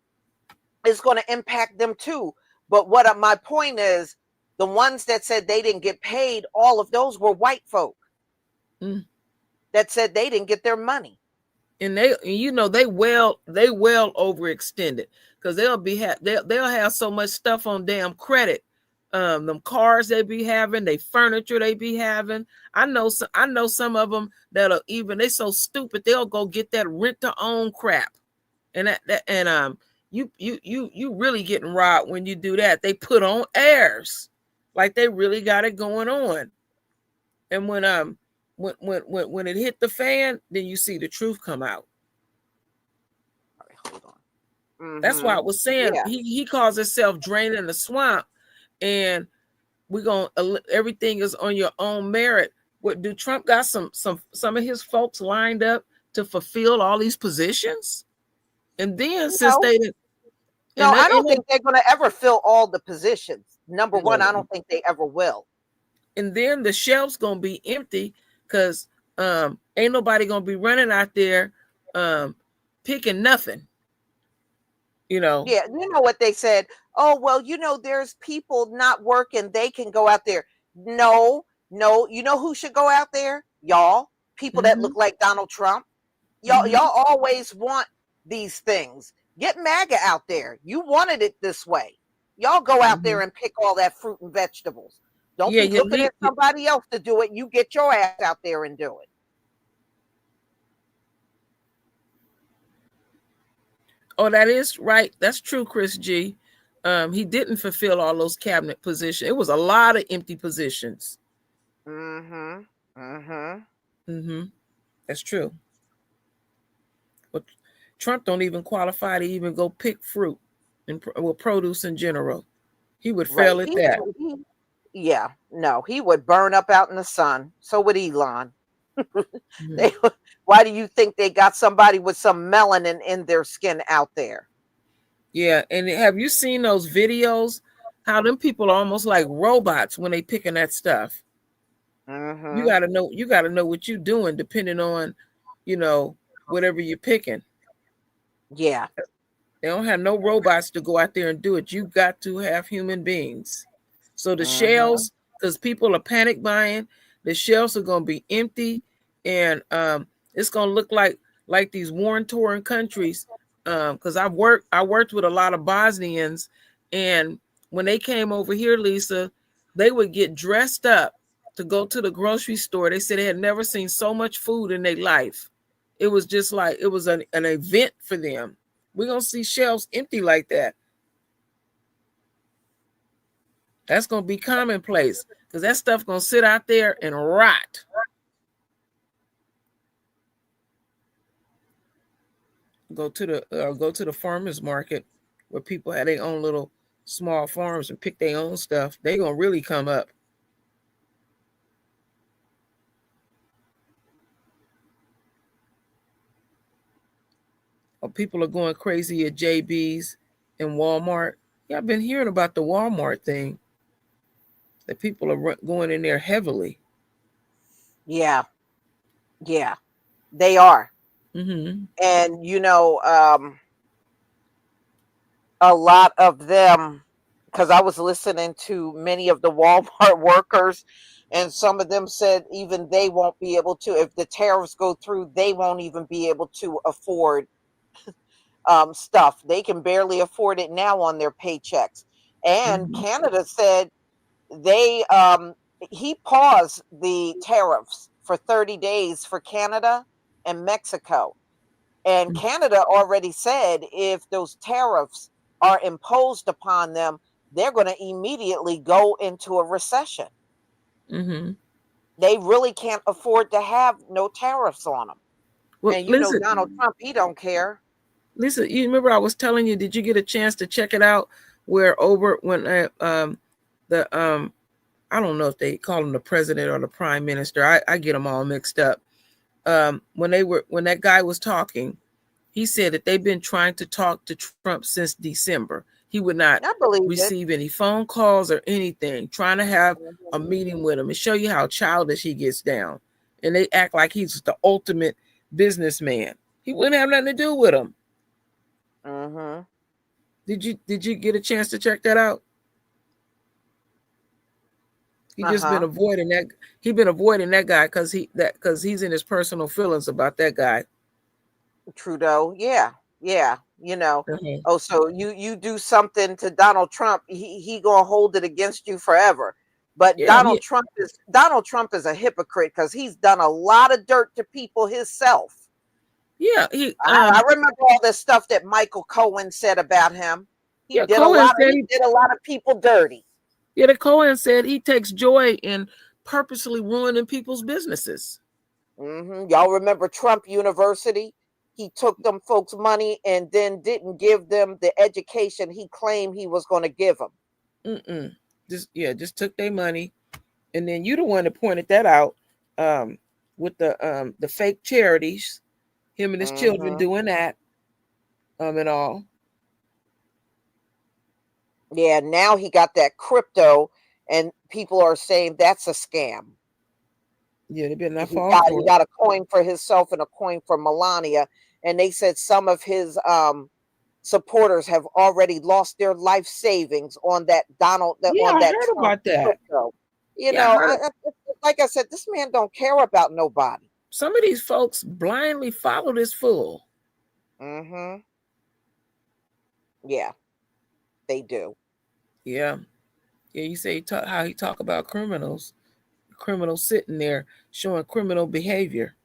[SPEAKER 1] is going to impact them too. But my point is, the ones that said they didn't get paid, all of those were white folk that said they didn't get their money.
[SPEAKER 2] And they well overextended, because they'll have so much stuff on damn credit. Them cars they be having, they furniture they be having. I know some of them that'll even, they so stupid they'll go get that rent to own crap, and you really getting robbed when you do that. They put on airs like they really got it going on, and when it hit the fan, then you see the truth come out.
[SPEAKER 1] All right, hold on. Mm-hmm.
[SPEAKER 2] That's why I was saying
[SPEAKER 1] Yeah.
[SPEAKER 2] he calls himself draining the swamp, and we're gonna everything is on your own merit. What do Trump got some of his folks lined up to fulfill all these positions? And then since
[SPEAKER 1] No,
[SPEAKER 2] they didn't,
[SPEAKER 1] no, I don't
[SPEAKER 2] and
[SPEAKER 1] think they're going to ever fill all the positions. Number one, I
[SPEAKER 2] then,
[SPEAKER 1] don't think they ever will.
[SPEAKER 2] and then the shelves gonna be empty because ain't nobody gonna be running out there picking nothing.
[SPEAKER 1] Yeah, you know what they said? Oh, well, there's people not working. They can go out there. No, no. You know who should go out there? Y'all, people that
[SPEAKER 2] Mm-hmm,
[SPEAKER 1] look like Donald Trump. Y'all,
[SPEAKER 2] mm-hmm,
[SPEAKER 1] y'all always want these things. Get MAGA out there. You wanted it this way. Y'all go out
[SPEAKER 2] mm-hmm.
[SPEAKER 1] there and pick all that fruit and vegetables. Don't
[SPEAKER 2] Yeah,
[SPEAKER 1] be
[SPEAKER 2] you
[SPEAKER 1] looking
[SPEAKER 2] leave.
[SPEAKER 1] at somebody else to do it. You get your ass out there and do it.
[SPEAKER 2] Oh, that is right. That's true, Chris G. He didn't fulfill all those cabinet positions. It was a lot of empty positions.
[SPEAKER 1] Mm-hmm. Mm-hmm.
[SPEAKER 2] Mm-hmm. That's true. But Trump don't even qualify to even go pick fruit and produce in general. He would
[SPEAKER 1] Right.
[SPEAKER 2] fail at that.
[SPEAKER 1] Yeah, no, he would burn up out in the sun. So would Elon.
[SPEAKER 2] Mhm.
[SPEAKER 1] They, why do you think they got somebody with some melanin in their skin out there?
[SPEAKER 2] Yeah, and have you seen those videos? How them people are almost like robots when they picking that stuff. You
[SPEAKER 1] Mm-hmm.
[SPEAKER 2] gotta know. You gotta know what you're doing, depending on, whatever you're picking.
[SPEAKER 1] Yeah.
[SPEAKER 2] They don't have no robots to go out there and do it. You got to have human beings. So the
[SPEAKER 1] Mm-hmm.
[SPEAKER 2] shelves, because people are panic buying, the shelves are going to be empty, and it's going to look like these war-torn countries. Because I worked with a lot of Bosnians, and when they came over here, Lisa, they would get dressed up to go to the grocery store. They said they had never seen so much food in their life. It was just like it was an event for them. We're going to see shelves empty like that. That's going to be commonplace because that stuff going to sit out there and rot. Go to the farmers market where people have their own little small farms and pick their own stuff. They're going to really come up. Or people are going crazy at JB's and Walmart. Yeah, I've been hearing about the Walmart thing. That people are going in there heavily.
[SPEAKER 1] Yeah. Yeah. They are.
[SPEAKER 2] Mm-hmm.
[SPEAKER 1] And a lot of them, because I was listening to many of the Walmart workers, and some of them said even they won't be able to, if the tariffs go through, they won't even be able to afford stuff. They can barely afford it now on their paychecks. And
[SPEAKER 2] Mm-hmm.
[SPEAKER 1] Canada said they he paused the tariffs for 30 days for Canada and Mexico. And Canada already said if those tariffs are imposed upon them, they're going to immediately go into a recession.
[SPEAKER 2] Mm-hmm.
[SPEAKER 1] They really can't afford to have no tariffs on them.
[SPEAKER 2] Well,
[SPEAKER 1] And
[SPEAKER 2] listen,
[SPEAKER 1] Donald Trump, he don't care.
[SPEAKER 2] Lisa, you remember I was telling you, did you get a chance to check it out? Where over when the I don't know if they call him the president or the prime minister. I get them all mixed up. When that guy was talking, he said that they've been trying to talk to Trump since December. He would not
[SPEAKER 1] I believe it.
[SPEAKER 2] receive any phone calls or anything, trying to have a
[SPEAKER 1] Mhm.
[SPEAKER 2] meeting with him and show you how childish he gets down. And they act like he's the ultimate businessman. He wouldn't have nothing to do with him.
[SPEAKER 1] Mhm.
[SPEAKER 2] Did you get a chance to check that out? He just been
[SPEAKER 1] Uh-huh.
[SPEAKER 2] avoiding that. He been avoiding that guy because he's in his personal feelings about that guy.
[SPEAKER 1] Trudeau. Yeah. Yeah.
[SPEAKER 2] Uh-huh.
[SPEAKER 1] Oh, so you do something to Donald Trump, he going to hold it against you forever. But
[SPEAKER 2] Yeah,
[SPEAKER 1] Donald Trump is a hypocrite because he's done a lot of dirt to people himself.
[SPEAKER 2] yeah, he
[SPEAKER 1] I remember all the stuff that Michael Cohen said about him.
[SPEAKER 2] yeah, Cohen said
[SPEAKER 1] He did a lot of people dirty.
[SPEAKER 2] the Cohen said he takes joy in purposely ruining people's businesses.
[SPEAKER 1] Y'all remember Trump University? He took them folks money and then didn't give them the education he claimed he was going to give them.
[SPEAKER 2] Mm-mm. just took their money. And then you the one that pointed that out, with the fake charities, him and his children doing that, and all.
[SPEAKER 1] Yeah, now he got that crypto, and people are saying that's a scam.
[SPEAKER 2] Yeah, they better not fall for
[SPEAKER 1] He
[SPEAKER 2] it.
[SPEAKER 1] got a coin for himself and a coin for Melania, and they said some of his supporters have already lost their life savings on that
[SPEAKER 2] Yeah,
[SPEAKER 1] on
[SPEAKER 2] I
[SPEAKER 1] that
[SPEAKER 2] heard
[SPEAKER 1] Trump
[SPEAKER 2] about that.
[SPEAKER 1] crypto. You
[SPEAKER 2] Yeah, I
[SPEAKER 1] know,
[SPEAKER 2] heard.
[SPEAKER 1] like I said, this man don't care about nobody.
[SPEAKER 2] Some of these folks blindly follow this fool.
[SPEAKER 1] Mm-hmm. Yeah, they do.
[SPEAKER 2] Yeah. Yeah, you say how he talk about criminals sitting there showing criminal behavior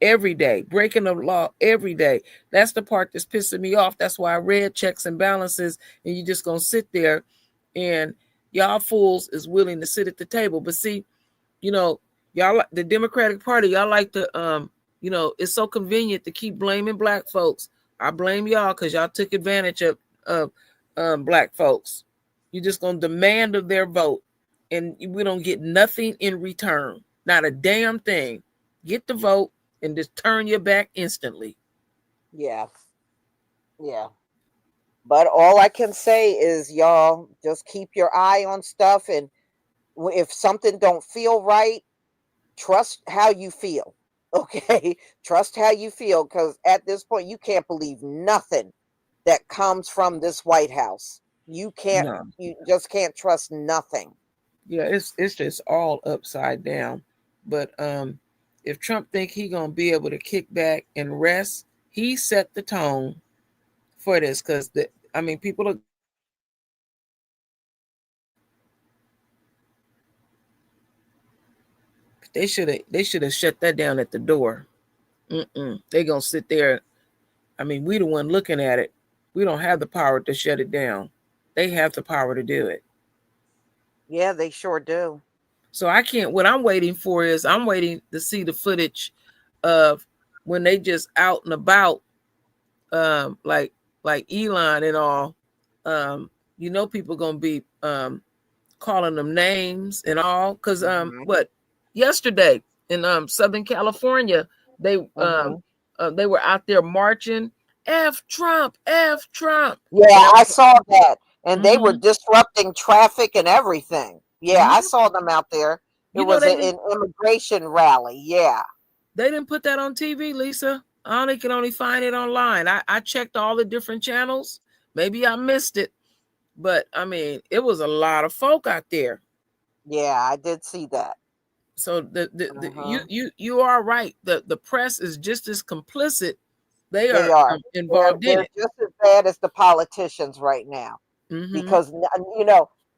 [SPEAKER 2] every day, breaking the law every day. That's the part that's pissing me off. That's why I read checks and balances, and you just gonna sit there, and y'all fools is willing to sit at the table. But see, y'all, the Democratic Party, y'all like to it's so convenient to keep blaming black folks. I blame y'all because y'all took advantage of black folks. You're just gonna demand of their vote, and we don't get nothing in return. Not a damn thing. Get the vote and just turn your back instantly.
[SPEAKER 1] Yeah. Yeah. But all I can say is, y'all, just keep your eye on stuff, and if something don't feel right, trust how you feel. Okay, trust how you feel, because at this point you can't believe nothing that comes from this White House. You
[SPEAKER 2] No.
[SPEAKER 1] just can't trust nothing.
[SPEAKER 2] Yeah, it's just all upside down. But if Trump think he gonna be able to kick back and rest, he set the tone for this, because people are. They should have shut that down at the door. They gonna sit there. We the one looking at it. We don't have the power to shut it down. They have the power to do it.
[SPEAKER 1] Yeah, they sure do.
[SPEAKER 2] So I can't. What I'm waiting for is I'm waiting to see the footage of when they just out and about, like Elon and all. People gonna be calling them names and all, because yesterday in Southern California, they were out there marching, F Trump, F Trump.
[SPEAKER 1] Yeah, I saw that, and they were disrupting traffic and everything. Yeah, I saw them out there. It was an immigration rally. Yeah,
[SPEAKER 2] they didn't put that on TV, Lisa. I only can find it online. I checked all the different channels. Maybe I missed it, but it was a lot of folk out there.
[SPEAKER 1] Yeah, I did see that.
[SPEAKER 2] So you are right. The press is just as complicit. They are involved in it.
[SPEAKER 1] They're just as bad as the politicians right now, because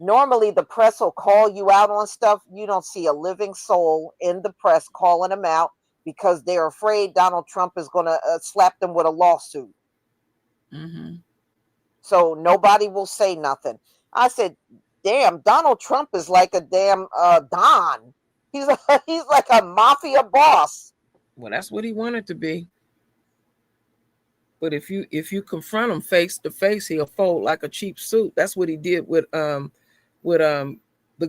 [SPEAKER 1] normally the press will call you out on stuff. You don't see a living soul in the press calling them out, because they're afraid Donald Trump is going to slap them with a lawsuit. So nobody will say nothing. I said, damn, Donald Trump is like a damn Don. He's like a mafia boss.
[SPEAKER 2] Well, that's what he wanted to be. But if you confront him face to face, he'll fold like a cheap suit. That's what he did with the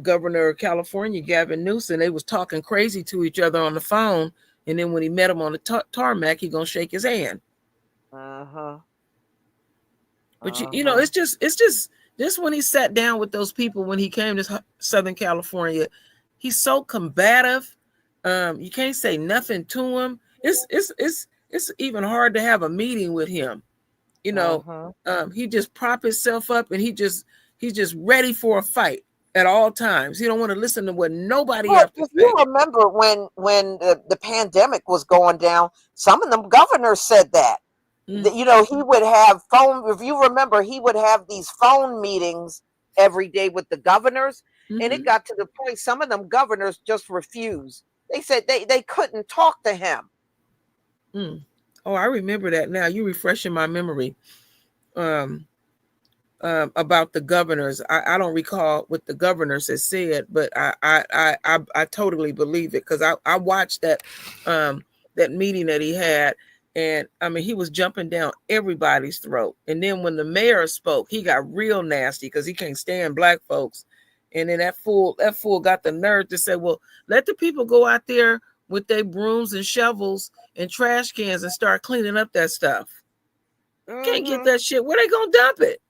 [SPEAKER 2] governor of California, Gavin Newsom. They was talking crazy to each other on the phone, and then when he met him on the tarmac, he gonna shake his hand. But it's just when he sat down with those people when he came to Southern California, he's so combative. You can't say nothing to him. It's even hard to have a meeting with him. He just prop himself up, and he's just ready for a fight at all times. He don't want to listen to what nobody has to say.
[SPEAKER 1] You remember when the pandemic was going down, some of them governors said that. He would have if you remember, he would have these phone meetings every day with the governors, and it got to the point some of them governors just refused. They said they couldn't talk to him.
[SPEAKER 2] Oh, I remember that now. You refreshing my memory about the governors. I don't recall what the governors had said, but I totally believe it, because I watched that meeting that he had. And he was jumping down everybody's throat. And then when the mayor spoke, he got real nasty, because he can't stand black folks. And then that fool got the nerve to say, well, let the people go out there with their brooms and shovels and trash cans and start cleaning up that stuff. Can't get that shit. Where they gonna dump it?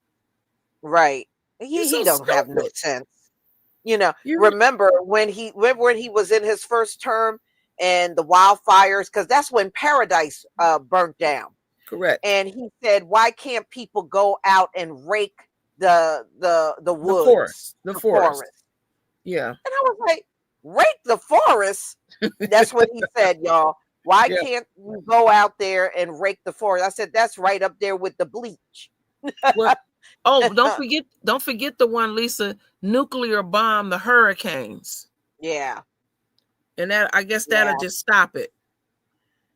[SPEAKER 1] Right.
[SPEAKER 2] He's
[SPEAKER 1] He
[SPEAKER 2] so
[SPEAKER 1] don't have no
[SPEAKER 2] stupid.
[SPEAKER 1] sense. Remember when he was in his first term and the wildfires, because that's when Paradise burnt down.
[SPEAKER 2] Correct.
[SPEAKER 1] And he said, why can't people go out and rake the woods,
[SPEAKER 2] the forest? Yeah.
[SPEAKER 1] And I was like, rake the forest? That's what he said, y'all. Why can't you go out there and rake the forest? I said, that's right up there with the bleach.
[SPEAKER 2] Well, oh, don't forget the one, Lisa, nuclear bomb the hurricanes.
[SPEAKER 1] Yeah.
[SPEAKER 2] And that, I guess that'll just stop it.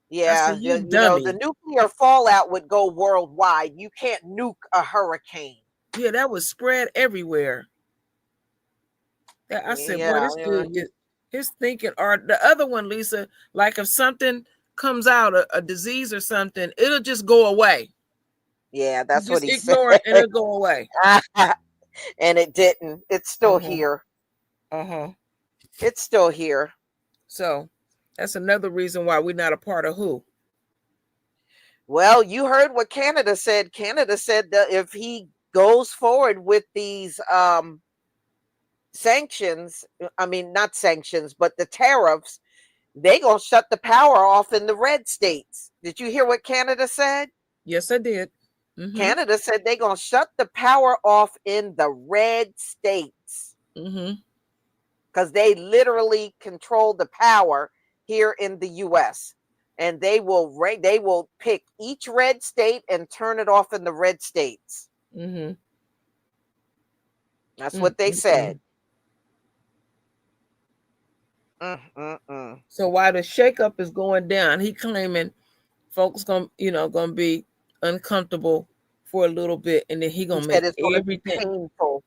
[SPEAKER 1] Yeah,
[SPEAKER 2] said, the
[SPEAKER 1] nuclear fallout would go worldwide. You can't nuke a hurricane.
[SPEAKER 2] Yeah, that was spread everywhere. I said, boy, this dude, his thinking, or the other one, Lisa, like if something comes out, a disease or something, it'll just go away.
[SPEAKER 1] Yeah, that's
[SPEAKER 2] you
[SPEAKER 1] what he
[SPEAKER 2] ignore
[SPEAKER 1] said.
[SPEAKER 2] It and it'll go away.
[SPEAKER 1] And it didn't. It's still here. It's still here.
[SPEAKER 2] So that's another reason why we're not a part of WHO.
[SPEAKER 1] Well, you heard what Canada said. Canada said that if he goes forward with these sanctions, I mean, not sanctions, but the tariffs, they gonna shut the power off in the red states. Did you hear what Canada said?
[SPEAKER 2] Yes, I did.
[SPEAKER 1] Canada said they gonna shut the power off in the red states. Because they literally control the power here in the U.S. And they will pick each red state and turn it off in the red states. That's what they said.
[SPEAKER 2] So while the shakeup is going down, he claiming folks gonna be uncomfortable for a little bit, and then he gonna make everything
[SPEAKER 1] painful.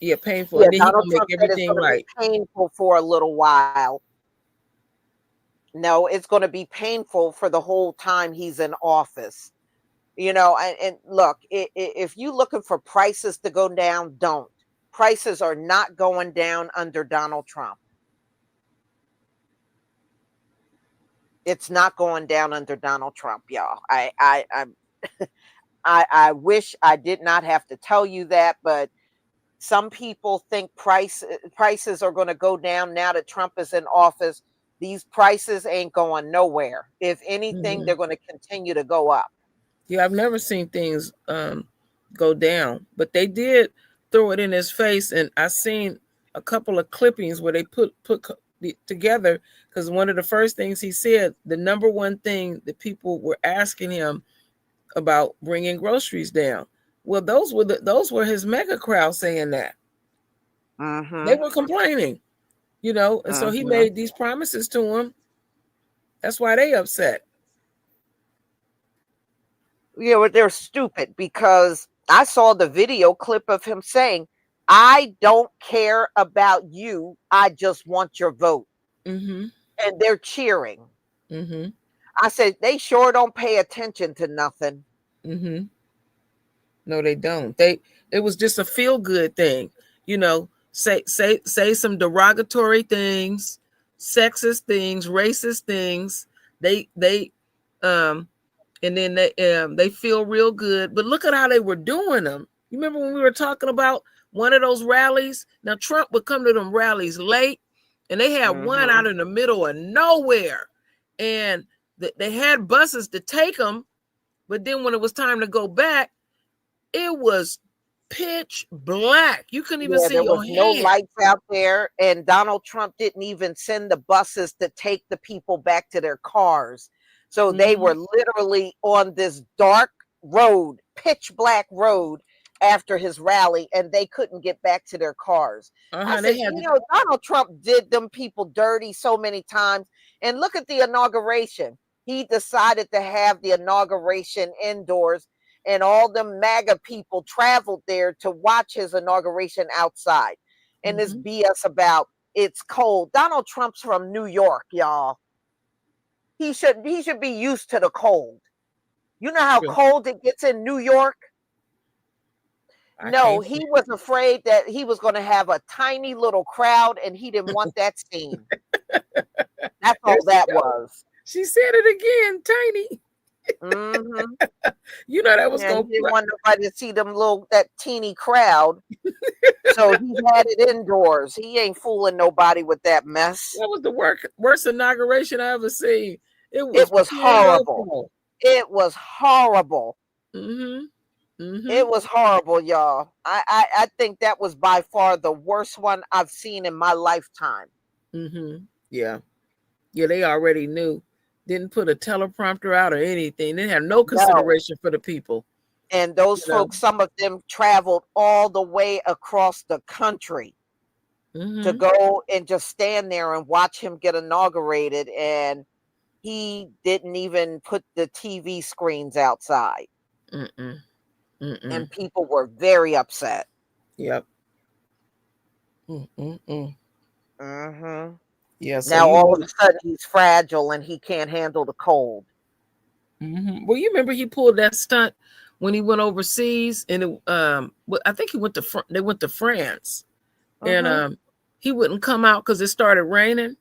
[SPEAKER 2] Yeah, painful. And then
[SPEAKER 1] Donald
[SPEAKER 2] he gonna
[SPEAKER 1] Trump
[SPEAKER 2] make everything right.
[SPEAKER 1] Painful for a little while. No, it's going to be painful for the whole time he's in office. And look, if you're looking for prices to go down, don't. Prices are not going down under Donald Trump. It's not going down under Donald Trump, y'all. I wish I did not have to tell you that, but some people think prices are going to go down now that Trump is in office. These prices ain't going nowhere. If anything, they're going to continue to go up.
[SPEAKER 2] Yeah, I've never seen things go down, but they did throw it in his face, and I seen a couple of clippings where they put together, because one of the first things he said, the number one thing that people were asking him about bringing groceries down. Well, those were his mega crowd saying that. They were complaining, and so he made these promises to them. That's why they upset.
[SPEAKER 1] Yeah, but they're stupid, because I saw the video clip of him saying, I don't care about you. I just want your vote. And they're cheering. I said, they sure don't pay attention to nothing.
[SPEAKER 2] No, they don't. It was just a feel good thing, say some derogatory things, sexist things, racist things. And then they feel real good. But look at how they were doing them. You remember when we were talking about one of those rallies? Now Trump would come to them rallies late, and they had one out in the middle of nowhere, and they had buses to take them. But then when it was time to go back, it was pitch black. You couldn't even see your hand.
[SPEAKER 1] No lights out there, and Donald Trump didn't even send the buses to take the people back to their cars. So they were literally on this dark road, pitch black road, after his rally, and they couldn't get back to their cars. I said, Donald Trump did them people dirty so many times. And look at the inauguration. He decided to have the inauguration indoors, and all the MAGA people traveled there to watch his inauguration outside. And this BS about it's cold. Donald Trump's from New York, y'all. He should be used to the cold. You know how cold it gets in New York?
[SPEAKER 2] I
[SPEAKER 1] No,
[SPEAKER 2] can't.
[SPEAKER 1] he was afraid that he was going to have a tiny little crowd, and he didn't want that scene. That's
[SPEAKER 2] There
[SPEAKER 1] all
[SPEAKER 2] she
[SPEAKER 1] that
[SPEAKER 2] go.
[SPEAKER 1] was.
[SPEAKER 2] She said it again, Tiny.
[SPEAKER 1] Mm-hmm.
[SPEAKER 2] You know that was
[SPEAKER 1] Yeah, he
[SPEAKER 2] going
[SPEAKER 1] didn't want nobody to see that teeny crowd. So he had it indoors. He ain't fooling nobody with that mess.
[SPEAKER 2] that was the worst inauguration I ever seen. It
[SPEAKER 1] It
[SPEAKER 2] was
[SPEAKER 1] was horrible.
[SPEAKER 2] pitiful.
[SPEAKER 1] It was horrible.
[SPEAKER 2] Mm-hmm. Mm-hmm.
[SPEAKER 1] It was horrible, y'all. I think that was by far the worst one I've seen in my lifetime.
[SPEAKER 2] Mm-hmm. Yeah. Yeah, they already knew. Didn't put a teleprompter out or anything. They had no
[SPEAKER 1] No.
[SPEAKER 2] consideration for the people.
[SPEAKER 1] And those
[SPEAKER 2] You know.
[SPEAKER 1] folks, some of them traveled all the way across the country to
[SPEAKER 2] Mm-hmm.
[SPEAKER 1] go and just stand there and watch him get inaugurated. And he didn't even put the TV screens outside.
[SPEAKER 2] Mm-mm. Mm-mm.
[SPEAKER 1] And people were very upset.
[SPEAKER 2] Yep. Mm-mm.
[SPEAKER 1] Mm-hmm.
[SPEAKER 2] Yeah, so
[SPEAKER 1] Now
[SPEAKER 2] you
[SPEAKER 1] all of
[SPEAKER 2] know.
[SPEAKER 1] a sudden he's fragile and he can't handle the cold.
[SPEAKER 2] Mm-hmm. Well, you remember he pulled that stunt when he went overseas, and I think he went to they went to France,
[SPEAKER 1] Mm-hmm.
[SPEAKER 2] and he wouldn't come out because it started raining.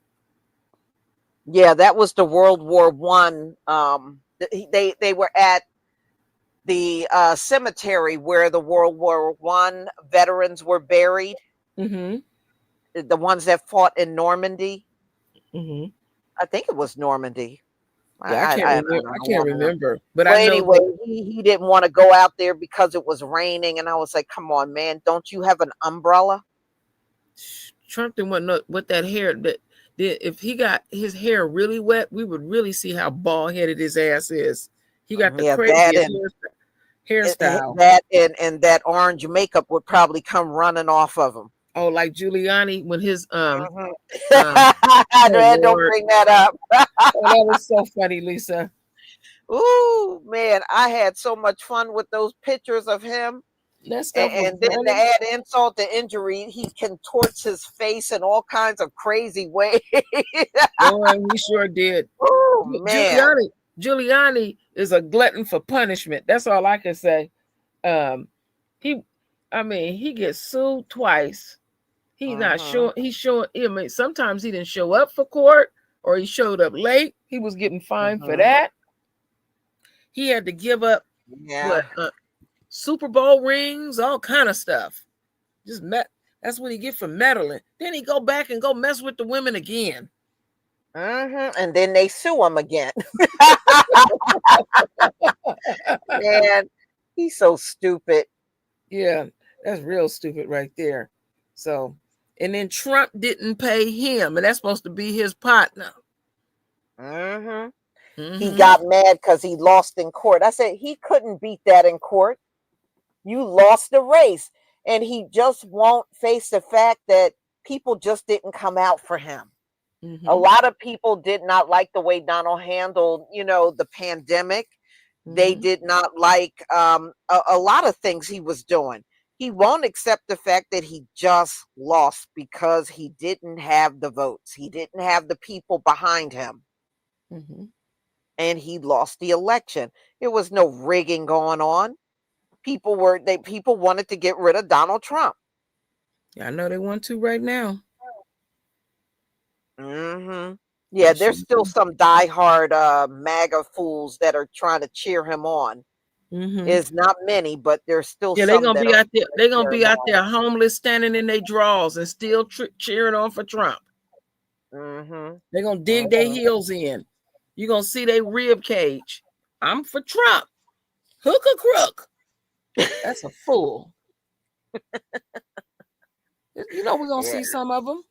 [SPEAKER 1] Yeah, that was the World War One. They were at the cemetery where the World War One veterans were buried.
[SPEAKER 2] Mm-hmm.
[SPEAKER 1] The ones that fought in Normandy.
[SPEAKER 2] Mm-hmm.
[SPEAKER 1] I think it was Normandy.
[SPEAKER 2] Yeah, I can't remember. I
[SPEAKER 1] don't
[SPEAKER 2] can't
[SPEAKER 1] want to know.
[SPEAKER 2] remember, but I
[SPEAKER 1] Well,
[SPEAKER 2] know
[SPEAKER 1] anyway,
[SPEAKER 2] that
[SPEAKER 1] he didn't want to go out there because it was raining, and I was like, "Come on, man, don't you have an umbrella?"
[SPEAKER 2] Trump didn't want what that hair that if he got his hair really wet, we would really see how bald headed his ass is. He got the
[SPEAKER 1] Yeah, that
[SPEAKER 2] craziest
[SPEAKER 1] and
[SPEAKER 2] hairstyle.
[SPEAKER 1] that and that orange makeup would probably come running off of him.
[SPEAKER 2] Oh, like Giuliani when his
[SPEAKER 1] Mhm.
[SPEAKER 2] oh
[SPEAKER 1] Don't
[SPEAKER 2] Lord.
[SPEAKER 1] bring that up.
[SPEAKER 2] Oh, that was so funny, Lisa.
[SPEAKER 1] Ooh, man, I had so much fun with those pictures of him.
[SPEAKER 2] That stuff was
[SPEAKER 1] And then to
[SPEAKER 2] funny.
[SPEAKER 1] add insult to injury, he contorts his face in all kinds of crazy ways.
[SPEAKER 2] Boy, he sure did.
[SPEAKER 1] Oh man.
[SPEAKER 2] Giuliani is a glutton for punishment. That's all I can say. Um, he gets sued twice. He's not sure. He's showing. I mean, sometimes he didn't show up for court, or he showed up late. He was getting fined for that. He had to give up
[SPEAKER 1] Yeah.
[SPEAKER 2] Super Bowl rings, all kind of stuff. That's what he get for meddling. Then he go back and go mess with the women again.
[SPEAKER 1] And then they sue him again. Man, he's so stupid.
[SPEAKER 2] Yeah, that's real stupid right there. So, and then Trump didn't pay him, and that's supposed to be his partner.
[SPEAKER 1] He got mad because he lost in court. I said he couldn't beat that in court. You lost the race. And he just won't face the fact that people just didn't come out for him. A lot of people did not like the way Donald handled, the pandemic. They did not like a lot of things he was doing. He won't accept the fact that he just lost because he didn't have the votes. He didn't have the people behind him. And he lost the election. There was no rigging going on. People wanted to get rid of Donald Trump.
[SPEAKER 2] Yeah, I know they want to right now.
[SPEAKER 1] Yeah, there's still some diehard MAGA fools that are trying to cheer him on. It's not many, but there's still some.
[SPEAKER 2] They're gonna be out there. They're gonna be out there homeless, standing in their drawers and still cheering on for Trump. They're gonna dig their heels in. You're gonna see their rib cage. I'm for Trump. Hook or crook. That's a fool. We're gonna see some of them.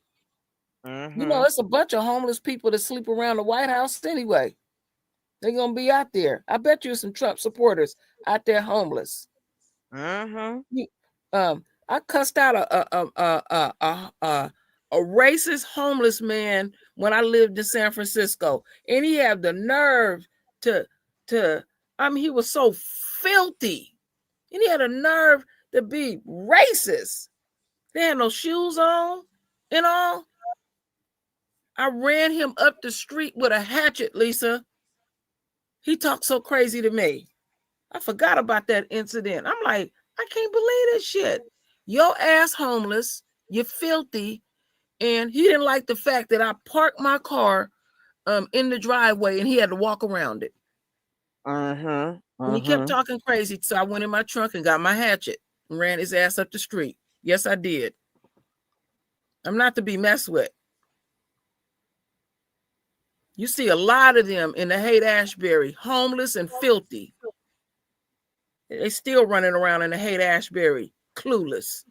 [SPEAKER 2] It's a bunch of homeless people that sleep around the White House anyway. They're gonna be out there. I bet you some Trump supporters out there homeless. I cussed out a racist homeless man when I lived in San Francisco, and he had the nerve he was so filthy, and he had a nerve to be racist. They had no shoes on and all. I ran him up the street with a hatchet, Lisa. He talked so crazy to me. I forgot about that incident. I'm like, I can't believe this shit. Your ass homeless, you're filthy, and he didn't like the fact that I parked my car in the driveway and he had to walk around it. And he kept talking crazy, so I went in my trunk and got my hatchet and ran his ass up the street. Yes, I did. I'm not to be messed with. You see a lot of them in the Haight-Ashbury, homeless and filthy. They still running around in the Haight-Ashbury, clueless.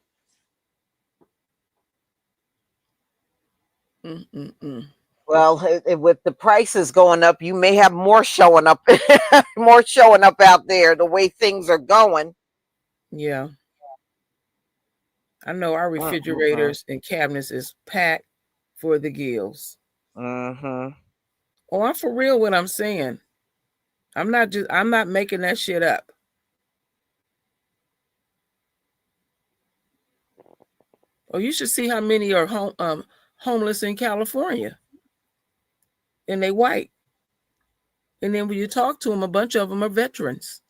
[SPEAKER 1] Well, with the prices going up, you may have more showing up, out there. The way things are going.
[SPEAKER 2] Yeah, I know our refrigerators and cabinets is packed for the gills. Oh, I'm for real. What I'm saying, I'm not making that shit up. Oh, you should see how many are homeless in California, and they white. And then when you talk to them, a bunch of them are veterans.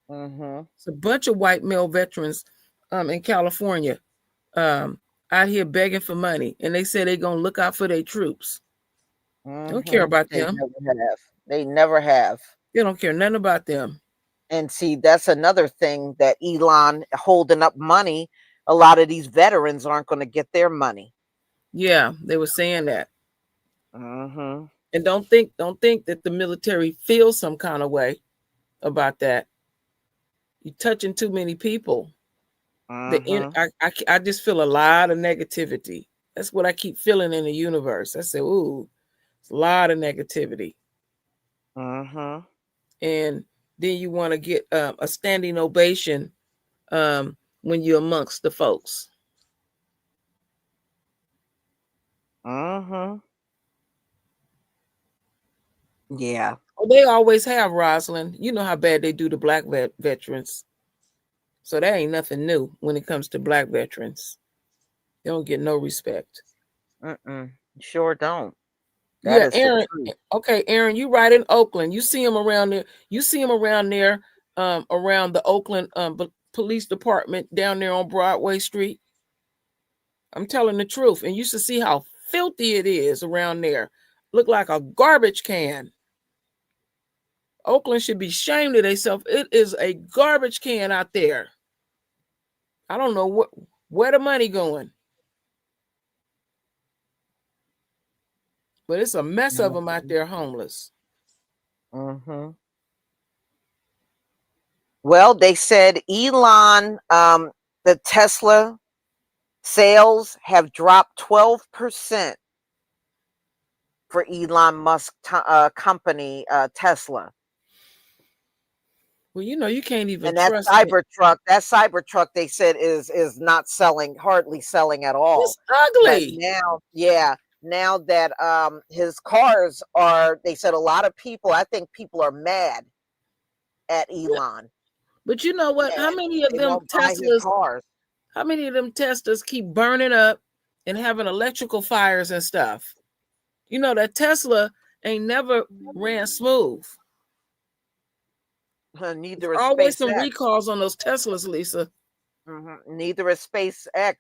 [SPEAKER 2] It's a bunch of white male veterans in California out here begging for money, and they say they're gonna look out for their troops. They don't care about them.
[SPEAKER 1] They never have.
[SPEAKER 2] They don't care nothing about them.
[SPEAKER 1] And see, that's another thing that Elon holding up money. A lot of these veterans aren't going to get their money.
[SPEAKER 2] Yeah, they were saying that. And don't think that the military feels some kind of way about that. You're touching too many people. I just feel a lot of negativity. That's what I keep feeling in the universe. I say, ooh, it's a lot of negativity. And then you want to get a standing ovation when you're amongst the folks.
[SPEAKER 1] Yeah.
[SPEAKER 2] Well, they always have, Rosalind. You know how bad they do to black veterans. So that ain't nothing new when it comes to black veterans. They don't get no respect.
[SPEAKER 1] Sure don't.
[SPEAKER 2] That Aaron. Okay, Aaron, you right in Oakland. You see him around there. You see him around there, around the Oakland police department down there on Broadway Street. I'm telling the truth. And you should see how filthy it is around there. Look like a garbage can. Oakland should be ashamed of themselves. It is a garbage can out there. I don't know where the money going. But it's a mess of them out there homeless.
[SPEAKER 1] Well, they said Elon, the Tesla sales have dropped 12% for Elon Musk company, Tesla.
[SPEAKER 2] Well, you know, you can't even
[SPEAKER 1] and that
[SPEAKER 2] trust
[SPEAKER 1] Cybertruck they said is not selling, hardly selling at all.
[SPEAKER 2] It's ugly.
[SPEAKER 1] But now that his cars are, they said a lot of people, I think people are mad at Elon.
[SPEAKER 2] But you know what? How many of them Teslas keep burning up and having electrical fires and stuff? You know that Tesla ain't never ran smooth.
[SPEAKER 1] Neither is
[SPEAKER 2] always
[SPEAKER 1] SpaceX.
[SPEAKER 2] Some recalls on those Teslas, Lisa.
[SPEAKER 1] Neither is SpaceX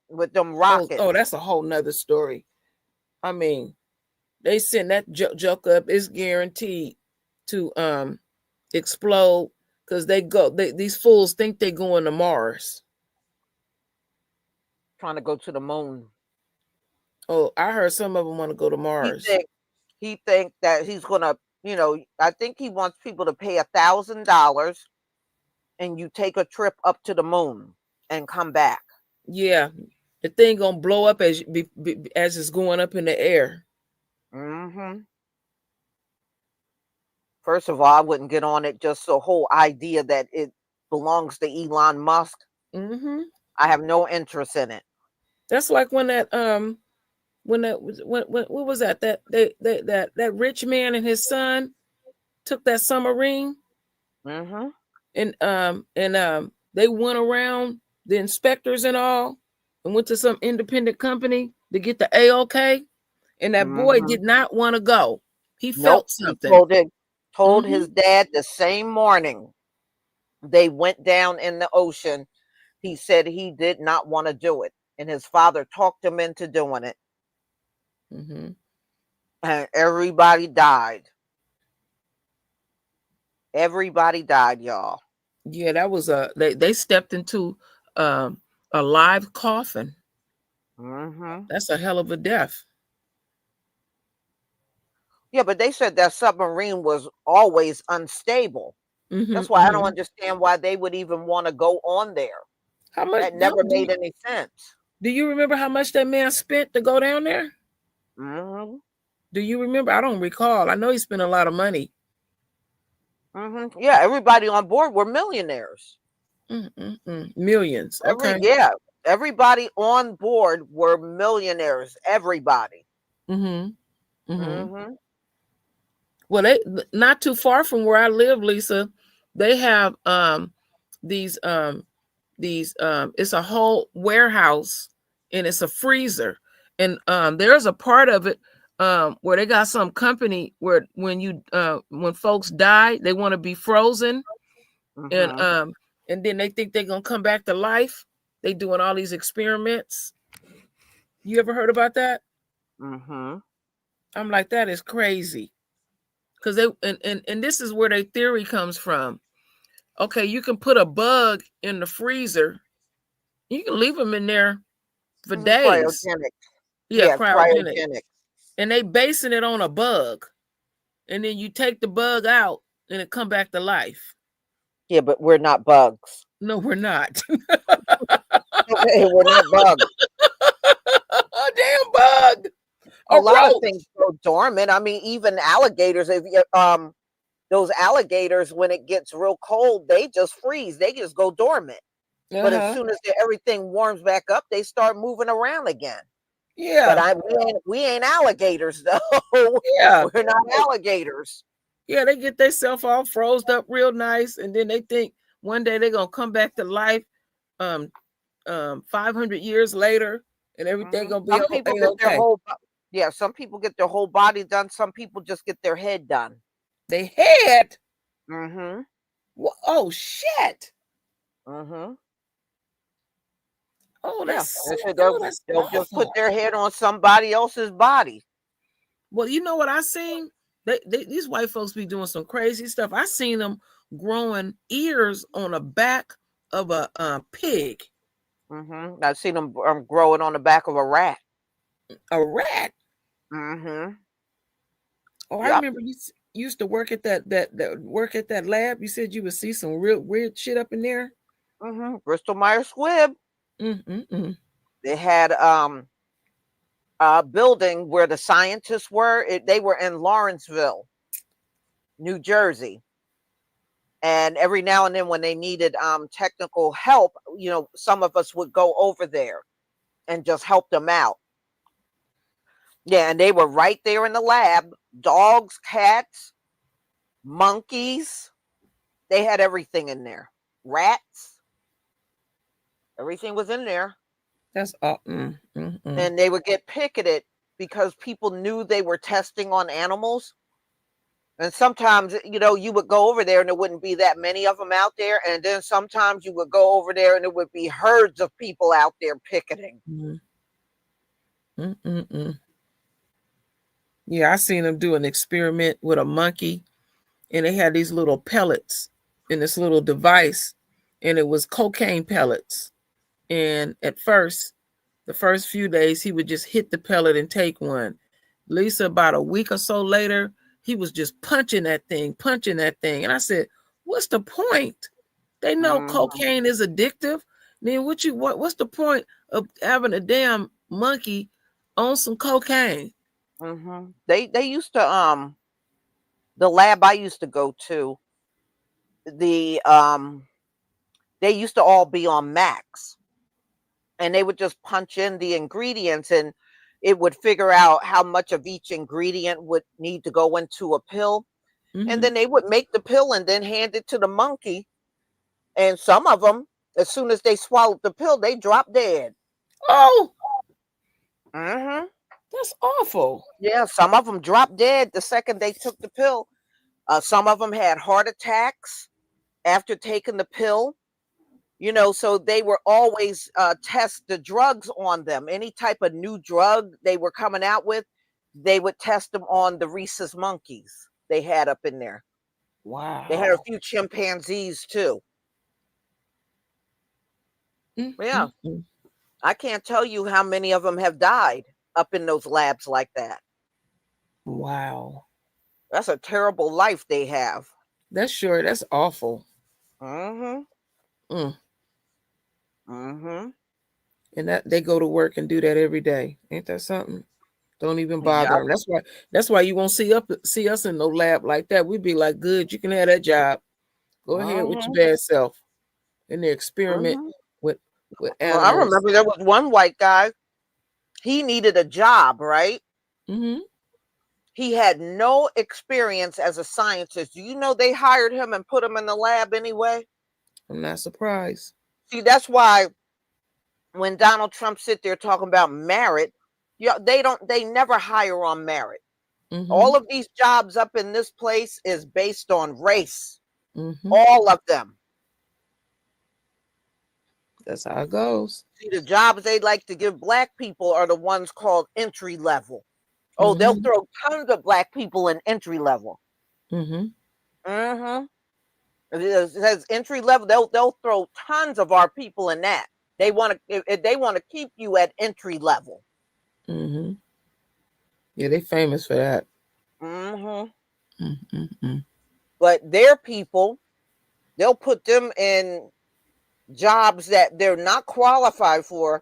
[SPEAKER 1] with them rockets.
[SPEAKER 2] Oh, that's a whole nother story. I mean, they send that joke up. It's guaranteed to explode because these fools think they're going to Mars.
[SPEAKER 1] Trying to go to the moon.
[SPEAKER 2] Oh, I heard some of them want to go to Mars.
[SPEAKER 1] He think that he's gonna, you know, I think he wants people to pay $1,000 and you take a trip up to the moon and come back.
[SPEAKER 2] Yeah, the thing gonna blow up as it's going up in the air.
[SPEAKER 1] First of all, I wouldn't get on it. Just the whole idea that it belongs to Elon Musk. I have no interest in it.
[SPEAKER 2] That's like when that what was that? That rich man and his son took that submarine. And they went around the inspectors and all and went to some independent company to get the AOK. And that boy did not want to go. He felt something.
[SPEAKER 1] He told his dad the same morning. They went down in the ocean. He said he did not want to do it, and his father talked him into doing it.
[SPEAKER 2] Mm-hmm.
[SPEAKER 1] And everybody died. Everybody died, y'all.
[SPEAKER 2] Yeah, that was they stepped into um, a live coffin.
[SPEAKER 1] Mm-hmm.
[SPEAKER 2] That's a hell of a death.
[SPEAKER 1] Yeah, but they said that submarine was always unstable.
[SPEAKER 2] Mm-hmm,
[SPEAKER 1] That's why I don't
[SPEAKER 2] mm-hmm.
[SPEAKER 1] understand why they would even want to go on there.
[SPEAKER 2] How much?
[SPEAKER 1] That never made any sense.
[SPEAKER 2] Do you remember how much that man spent to go down there?
[SPEAKER 1] Mm-hmm.
[SPEAKER 2] Do you remember? I don't recall. I know he spent a lot of money.
[SPEAKER 1] Mm-hmm. Yeah, everybody on board were millionaires.
[SPEAKER 2] Millions. Okay.
[SPEAKER 1] Everybody on board were millionaires. Everybody.
[SPEAKER 2] Mm-hmm. Mm-hmm.
[SPEAKER 1] Mm-hmm.
[SPEAKER 2] Well, they not too far from where I live, Lisa. They have these it's a whole warehouse and it's a freezer, and there's a part of it where they got some company where when folks die they want to be frozen,
[SPEAKER 1] Mm-hmm.
[SPEAKER 2] and then they think they're gonna come back to life. They doing all these experiments. You ever heard about that?
[SPEAKER 1] Mm-hmm.
[SPEAKER 2] I'm like, that is crazy. Because they and this is where their theory comes from. Okay, you can put a bug in the freezer. You can leave them in there for days.
[SPEAKER 1] Cryogenic.
[SPEAKER 2] Yeah,
[SPEAKER 1] Yeah,
[SPEAKER 2] cryogenic.
[SPEAKER 1] cryogenic.
[SPEAKER 2] And they basing it on a bug. And then you take the bug out and it come back to life.
[SPEAKER 1] Yeah, but we're not bugs.
[SPEAKER 2] No, we're not.
[SPEAKER 1] Okay, we're not bugs.
[SPEAKER 2] A damn bug.
[SPEAKER 1] A
[SPEAKER 2] A
[SPEAKER 1] lot of
[SPEAKER 2] roach.
[SPEAKER 1] things go dormant. I mean, even alligators, if you those alligators, when it gets real cold, they just freeze. They just go dormant. But as
[SPEAKER 2] Uh-huh.
[SPEAKER 1] soon as everything warms back up, they start moving around again. But
[SPEAKER 2] Yeah.
[SPEAKER 1] we ain't alligators though.
[SPEAKER 2] Yeah.
[SPEAKER 1] We're not alligators.
[SPEAKER 2] Yeah, they get themselves all froze up real nice, and then they think one day they're gonna come back to life 500 years later, and everything gonna be
[SPEAKER 1] Some people get their
[SPEAKER 2] okay.
[SPEAKER 1] some people get their whole body done. Some people just get their head done.
[SPEAKER 2] They had
[SPEAKER 1] Mm-hmm.
[SPEAKER 2] oh shit.
[SPEAKER 1] Mm-hmm.
[SPEAKER 2] Oh,
[SPEAKER 1] Yeah.
[SPEAKER 2] that's
[SPEAKER 1] They'll just put
[SPEAKER 2] awful.
[SPEAKER 1] their head on somebody else's body.
[SPEAKER 2] Well, you know what I seen? These white folks be doing some crazy stuff. I seen them growing ears on the back of a pig.
[SPEAKER 1] Mm-hmm. I've seen them growing on the back of a rat.
[SPEAKER 2] A rat.
[SPEAKER 1] Mm-hmm.
[SPEAKER 2] Oh, I
[SPEAKER 1] Yep.
[SPEAKER 2] remember you used to work at that work at that lab. You said you would see some real weird shit up in there.
[SPEAKER 1] Mm-hmm. Bristol Myers Squibb.
[SPEAKER 2] Mm-mm-mm.
[SPEAKER 1] They had a building where the scientists were. They were in Lawrenceville, New Jersey. And every now and then when they needed technical help, some of us would go over there and just help them out. Yeah, and they were right there in the lab. Dogs, cats, monkeys. They had everything in there. Rats. Everything was in there.
[SPEAKER 2] That's all. Mm.
[SPEAKER 1] And they would get picketed because people knew they were testing on animals. And sometimes, you would go over there and there wouldn't be that many of them out there. And then sometimes you would go over there and there would be herds of people out there picketing.
[SPEAKER 2] Mm. Yeah, I seen them do an experiment with a monkey, and they had these little pellets in this little device, and it was cocaine pellets. And at first, the first few days, he would just hit the pellet and take one. Lisa, about a week or so later, he was just punching that thing. And I said, what's the point? They know cocaine is addictive. Then what's the point of having a damn monkey on some cocaine?
[SPEAKER 1] Mm-hmm. They used to the lab I used to go to, they used to all be on max, and they would just punch in the ingredients and it would figure out how much of each ingredient would need to go into a pill. And then they would make the pill and then hand it to the monkey. And some of them, as soon as they swallowed the pill, they dropped dead.
[SPEAKER 2] Oh,
[SPEAKER 1] Mm-hmm.
[SPEAKER 2] that's awful.
[SPEAKER 1] Yeah, some of them dropped dead the second they took the pill. Some of them had heart attacks. after taking the pill. So they were always test the drugs on them. Any type of new drug they were coming out with, they would test them on the rhesus monkeys they had up in there. They had a
[SPEAKER 2] Wow.
[SPEAKER 1] few chimpanzees too. Yeah. I can't tell you how many of them have died up in those labs like that.
[SPEAKER 2] Wow.
[SPEAKER 1] That's a terrible life they have.
[SPEAKER 2] That's awful.
[SPEAKER 1] Mm-hmm.
[SPEAKER 2] Mm.
[SPEAKER 1] Mm-hmm.
[SPEAKER 2] And that they go to work and do that every day. Ain't that something? Don't even bother
[SPEAKER 1] Yep.
[SPEAKER 2] them. That's why you won't see us in no lab like that. We'd be like, good, you can have that job. Go ahead with your bad self. And they experiment with
[SPEAKER 1] Well, I
[SPEAKER 2] animals.
[SPEAKER 1] remember there was one white guy. He needed a job, right? He had no experience as a scientist. Do you know they hired him and put him in the lab anyway?
[SPEAKER 2] I'm not surprised.
[SPEAKER 1] See, that's why when Donald Trump sit there talking about merit, they never hire on merit. All of these jobs up in this place is based on race. All of them.
[SPEAKER 2] That's how it goes.
[SPEAKER 1] See, the jobs they like to give black people are the ones called entry level. Oh, they'll throw tons of black people in entry level. It says entry level. They'll throw tons of our people in that. They want to keep you at entry level.
[SPEAKER 2] Yeah, they famous for that.
[SPEAKER 1] But their people, they'll put them in jobs that they're not qualified for.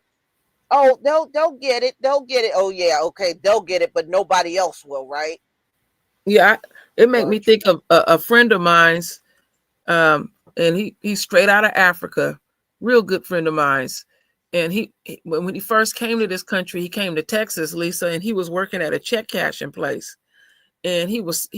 [SPEAKER 1] Oh, they'll get it. They'll get it. Oh yeah, okay, they'll get it, but nobody else will, right?
[SPEAKER 2] Yeah, it made me think of a friend of mine's, and he's straight out of Africa, real good friend of mine's. And when he first came to this country, he came to Texas, Lisa, and he was working at a check cashing place. And he was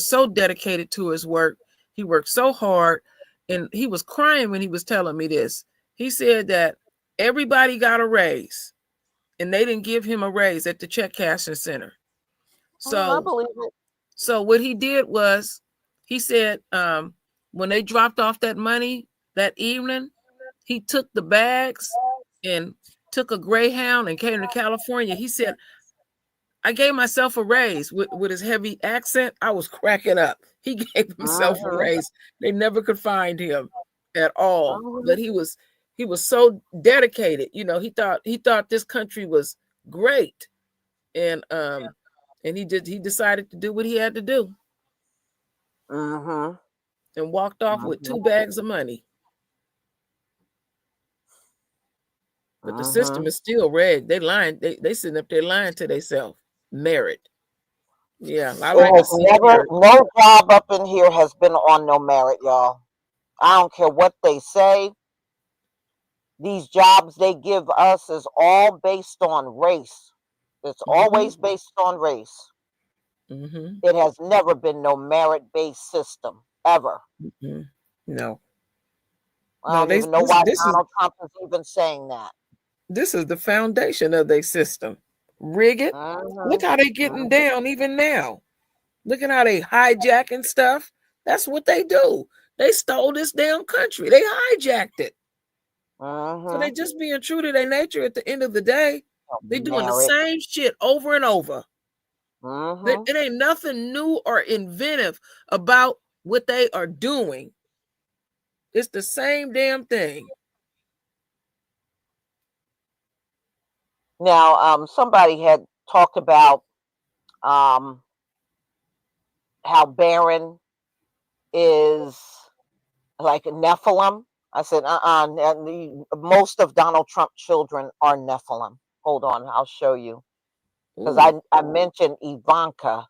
[SPEAKER 2] so dedicated to his work. He worked so hard, and he was crying when he was telling me this. He said that everybody got a raise, and they didn't give him a raise at the check cashing center.
[SPEAKER 1] I believe it.
[SPEAKER 2] So what he did was, he said, when they dropped off that money that evening, he took the bags and took a Greyhound and came to California. He said, I gave myself a raise. With his heavy accent, I was cracking up. He gave himself a raise. They never could find him at all. But he was so dedicated. He thought this country was great. And he decided to do what he had to do. And walked off with 2 bags of money. But the system is still rigged. They lying. They sitting up there lying to themselves. Merit. Yeah, I like to see
[SPEAKER 1] no job up in here has been on no merit, y'all. I don't care what they say. These jobs they give us is all based on race. It's always based on race. It has never been no merit-based system, ever.
[SPEAKER 2] No.
[SPEAKER 1] I don't even know why Donald Trump is even saying that.
[SPEAKER 2] This is the foundation of their system. Rig it. Look how they getting down even now. Look at how they hijacking stuff. That's what they do. They stole this damn country. They hijacked it. So they just being true to their nature at the end of the day. They're doing the same shit over and over. It ain't nothing new or inventive about what they are doing. It's the same damn thing.
[SPEAKER 1] Now, somebody had talked about how barren is like a Nephilim. I said, most of Donald Trump children are Nephilim. Hold on, I'll show you. Because I mentioned Ivanka.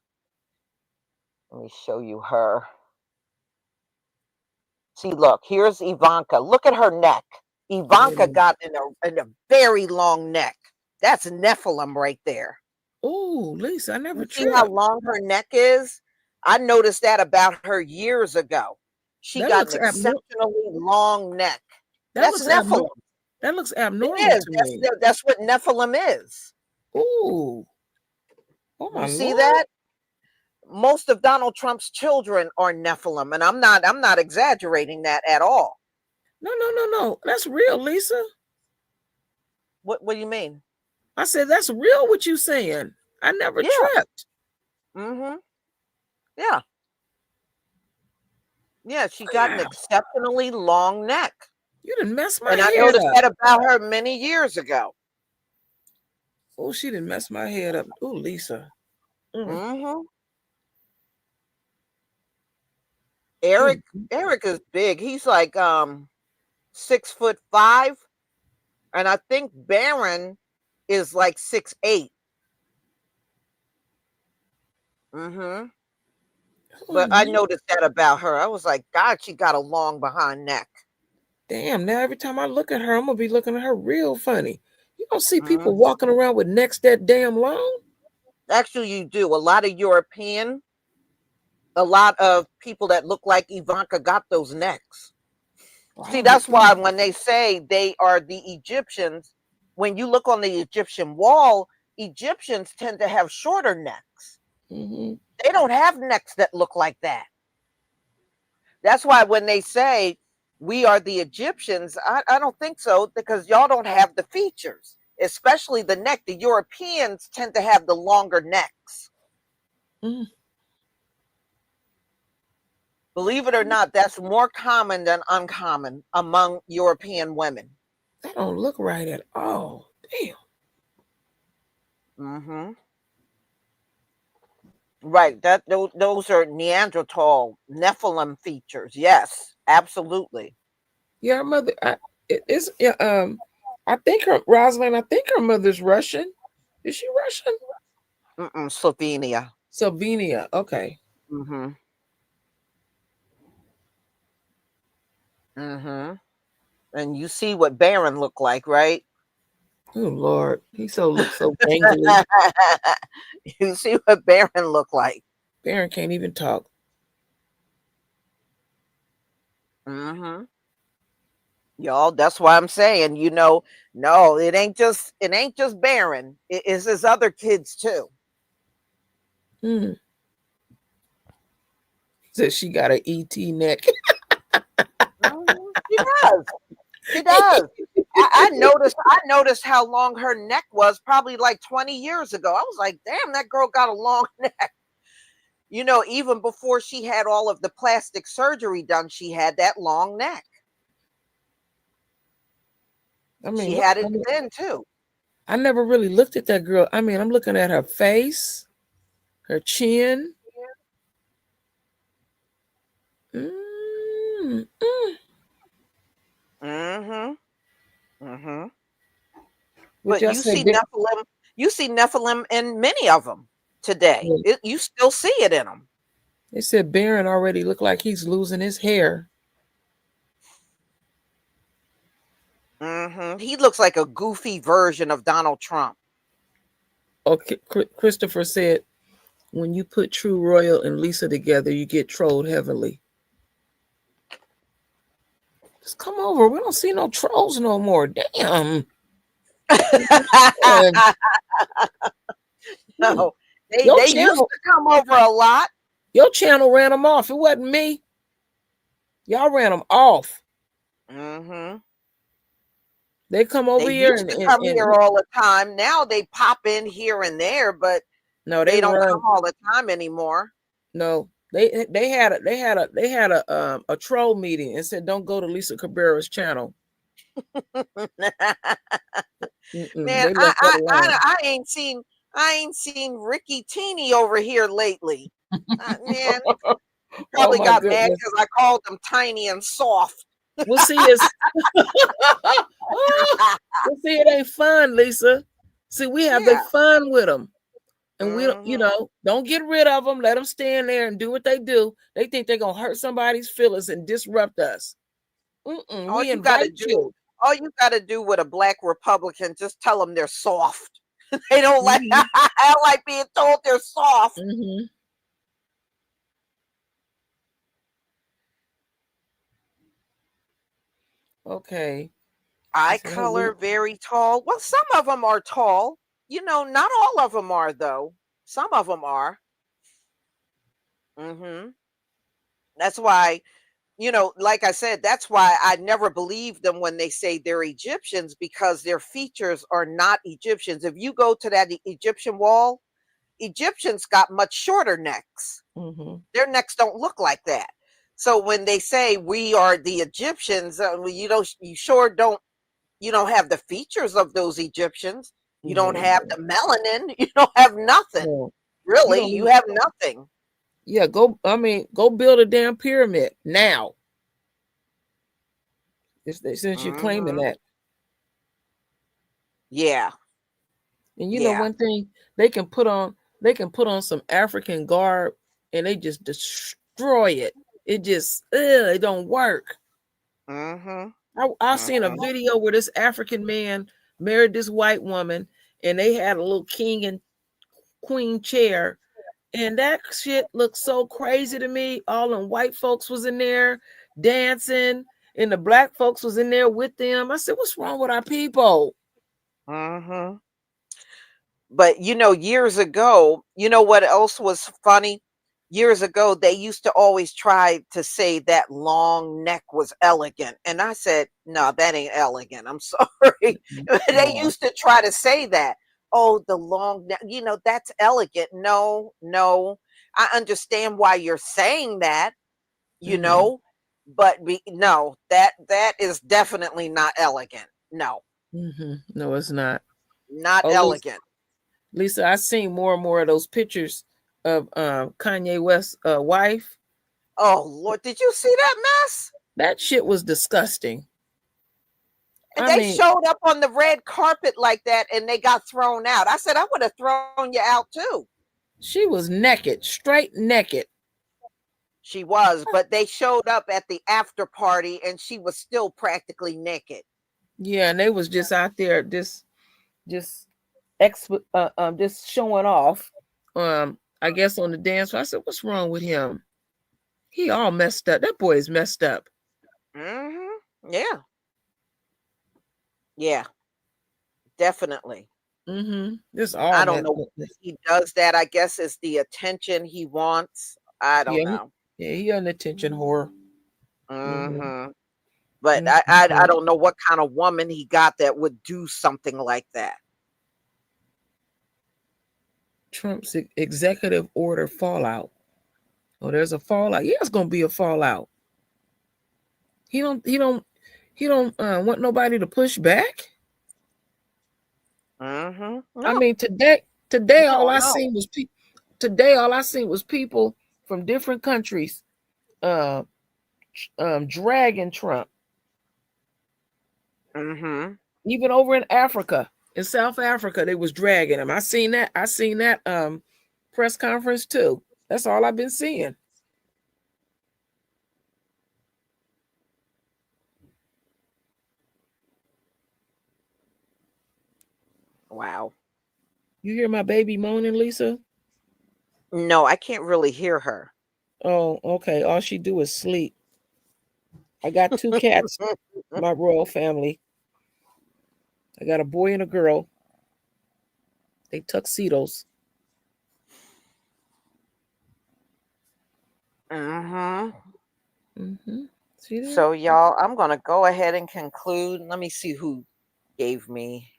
[SPEAKER 1] Let me show you her. See, look, here's Ivanka. Look at her neck. Ivanka got in a very long neck. That's Nephilim right there.
[SPEAKER 2] Oh, Lisa, I never
[SPEAKER 1] see how long her neck is? I noticed that about her years ago. She got an exceptionally long neck. That's Nephilim.
[SPEAKER 2] That looks abnormal to me.
[SPEAKER 1] That's what Nephilim is.
[SPEAKER 2] Ooh. Oh my
[SPEAKER 1] You see
[SPEAKER 2] Lord.
[SPEAKER 1] that? most of Donald Trump's children are Nephilim, and I'm not exaggerating that at all.
[SPEAKER 2] No. That's real, Lisa.
[SPEAKER 1] What do you mean?
[SPEAKER 2] I said that's real what you saying. I never
[SPEAKER 1] Yeah.
[SPEAKER 2] tripped.
[SPEAKER 1] Yeah. Yeah, she got an exceptionally long neck.
[SPEAKER 2] You didn't mess my
[SPEAKER 1] And
[SPEAKER 2] head
[SPEAKER 1] I noticed
[SPEAKER 2] up.
[SPEAKER 1] that about her many years ago.
[SPEAKER 2] Oh, she didn't mess my head up. Oh, Lisa.
[SPEAKER 1] Eric is big. He's like 6'5", and I think Barron is like 6'8". But I noticed that about her. I was like, God, she got a long behind neck.
[SPEAKER 2] Damn, now every time I look at her, I'm gonna be looking at her real funny. You don't see people walking around with necks that damn long?
[SPEAKER 1] Actually, you do. A lot of people that look like Ivanka got those necks. See, that's why when they say they are the Egyptians, when you look on the Egyptian wall, Egyptians tend to have shorter necks. They don't have necks that look like that. That's why when they say we are the Egyptians, I don't think so, because y'all don't have the features, especially the neck. The Europeans tend to have the longer necks. Believe it or not, that's more common than uncommon among European women.
[SPEAKER 2] That don't look right at all.
[SPEAKER 1] Damn. Right. Those are Neanderthal Nephilim features. Yes, absolutely.
[SPEAKER 2] Yeah, her mother. I think Rosalind. I think her mother's Russian. Is she Russian?
[SPEAKER 1] Slovenia.
[SPEAKER 2] Slovenia. Okay.
[SPEAKER 1] And you see what Barron looked like, right?
[SPEAKER 2] Oh Lord, he looks so gangly.
[SPEAKER 1] You see what Barron looked like.
[SPEAKER 2] Barron can't even talk.
[SPEAKER 1] Y'all, that's why I'm saying, no, it ain't just Barron. It's his other kids too.
[SPEAKER 2] Says she got an ET neck.
[SPEAKER 1] She does. She does. I noticed how long her neck was probably like 20 years ago. I was like, damn, that girl got a long neck. Even before she had all of the plastic surgery done, she had that long neck. I mean, she had it then too.
[SPEAKER 2] I never really looked at that girl. I mean, I'm looking at her face, her chin.
[SPEAKER 1] But you see Nephilim in many of them today. You still see it in them.
[SPEAKER 2] They said Barron already looked like he's losing his hair.
[SPEAKER 1] He looks like a goofy version of Donald Trump.
[SPEAKER 2] Okay, Christopher said, when you put True Royal and Lisa together, you get trolled heavily. Just come over. We don't see no trolls no more. Damn.
[SPEAKER 1] No, they used to come over a lot.
[SPEAKER 2] Your channel ran them off. It wasn't me. Y'all ran them off. They come over here
[SPEAKER 1] and come here all the time. Now they pop in here and there, but
[SPEAKER 2] no,
[SPEAKER 1] they don't come all the time anymore.
[SPEAKER 2] No, they had a troll meeting and said don't go to Lisa Cabrera's channel.
[SPEAKER 1] Man, I ain't seen Ricky Teeny over here lately. Man, probably got mad because I called him tiny and soft.
[SPEAKER 2] We'll see. We'll see. It ain't fun, Lisa. See, we have the fun with them, and we don't, don't get rid of them. Let them stand there and do what they do. They think they're gonna hurt somebody's feelings and disrupt us.
[SPEAKER 1] All you gotta do with a black Republican, just tell them they're soft. They don't like. I like being told they're soft.
[SPEAKER 2] Okay.
[SPEAKER 1] Eye color, very tall. Well, some of them are tall. Not all of them are, though. Some of them are. Mm-hmm. That's why, like I said, that's why I never believe them when they say they're Egyptians, because their features are not Egyptians. If you go to that Egyptian wall, Egyptians got much shorter necks.
[SPEAKER 2] Mm-hmm.
[SPEAKER 1] Their necks don't look like that. So when they say we are the Egyptians, you sure don't. You don't have the features of those Egyptians. You
[SPEAKER 2] No,
[SPEAKER 1] don't
[SPEAKER 2] you
[SPEAKER 1] have the
[SPEAKER 2] don't.
[SPEAKER 1] melanin. You don't have nothing.
[SPEAKER 2] No, you
[SPEAKER 1] Really,
[SPEAKER 2] don't
[SPEAKER 1] you
[SPEAKER 2] need.
[SPEAKER 1] have nothing.
[SPEAKER 2] Yeah, go. I mean, go build a damn pyramid now. Since you're claiming
[SPEAKER 1] Hmm.
[SPEAKER 2] that,
[SPEAKER 1] Yeah,
[SPEAKER 2] and
[SPEAKER 1] yeah.
[SPEAKER 2] one thing they can put on some African garb, and they just destroy it. It don't work.
[SPEAKER 1] Hmm.
[SPEAKER 2] I seen a
[SPEAKER 1] Hmm.
[SPEAKER 2] video where this African man married this white woman, and they had a little king and queen chair, and that shit looked so crazy to me. All them white folks was in there dancing, and the black folks was in there with them. I said, "What's wrong with our people?"
[SPEAKER 1] Hmm. But years ago, what else was funny? Years ago, they used to always try to say that long neck was elegant. And I said, no, that ain't elegant. I'm sorry. They
[SPEAKER 2] No.
[SPEAKER 1] used to try to say that. Oh, the long neck, that's elegant. No, no. I understand why you're saying that, you
[SPEAKER 2] Mm-hmm.
[SPEAKER 1] know, but no, that is definitely not elegant. No,
[SPEAKER 2] Mm-hmm. No, it's not.
[SPEAKER 1] not
[SPEAKER 2] Oh,
[SPEAKER 1] elegant.
[SPEAKER 2] Lisa, I seen more and more of those pictures of Kanye West's wife.
[SPEAKER 1] Oh Lord, did you see that mess?
[SPEAKER 2] That shit was disgusting.
[SPEAKER 1] And
[SPEAKER 2] I
[SPEAKER 1] they
[SPEAKER 2] mean,
[SPEAKER 1] showed up on the red carpet like that and they got thrown out. I said, I would have thrown you out too.
[SPEAKER 2] she was naked, straight naked.
[SPEAKER 1] She was, but they showed up at the after party and she was still practically naked.
[SPEAKER 2] Yeah, and they was just out there, just just showing off. I guess on the dance floor. I said, "What's wrong with him? He all messed up. That boy is messed up."
[SPEAKER 1] Mm-hmm. Yeah. Yeah, definitely.
[SPEAKER 2] This all
[SPEAKER 1] I don't
[SPEAKER 2] messed
[SPEAKER 1] know
[SPEAKER 2] up.
[SPEAKER 1] why he does that. I guess it's the attention he wants. I don't
[SPEAKER 2] Yeah,
[SPEAKER 1] know.
[SPEAKER 2] he an attention whore. Mm-hmm.
[SPEAKER 1] Hmm. But I
[SPEAKER 2] Mm-hmm.
[SPEAKER 1] don't know what kind of woman he got that would do something like that.
[SPEAKER 2] Trump's executive order fallout. Oh, there's a fallout. Yeah, it's gonna be a fallout. He don't. He don't. He don't want nobody to push back.
[SPEAKER 1] Hmm.
[SPEAKER 2] I
[SPEAKER 1] No,
[SPEAKER 2] mean, today all
[SPEAKER 1] no,
[SPEAKER 2] I
[SPEAKER 1] no.
[SPEAKER 2] seen was today all I seen was people from different countries, uh, dragging Trump.
[SPEAKER 1] Hmm.
[SPEAKER 2] Even over in Africa, in South Africa, they was dragging him. I seen that. I seen that press conference too. That's all I've been seeing.
[SPEAKER 1] Wow.
[SPEAKER 2] You hear my baby moaning, Lisa?
[SPEAKER 1] No, I can't really hear her.
[SPEAKER 2] Oh, okay. All she do is sleep. I got two cats, my royal family. I got a boy and a girl. They tuxedos.
[SPEAKER 1] Hmm.
[SPEAKER 2] Mm-hmm. See there?
[SPEAKER 1] So, y'all, I'm going to go ahead and conclude. Let me see who gave me.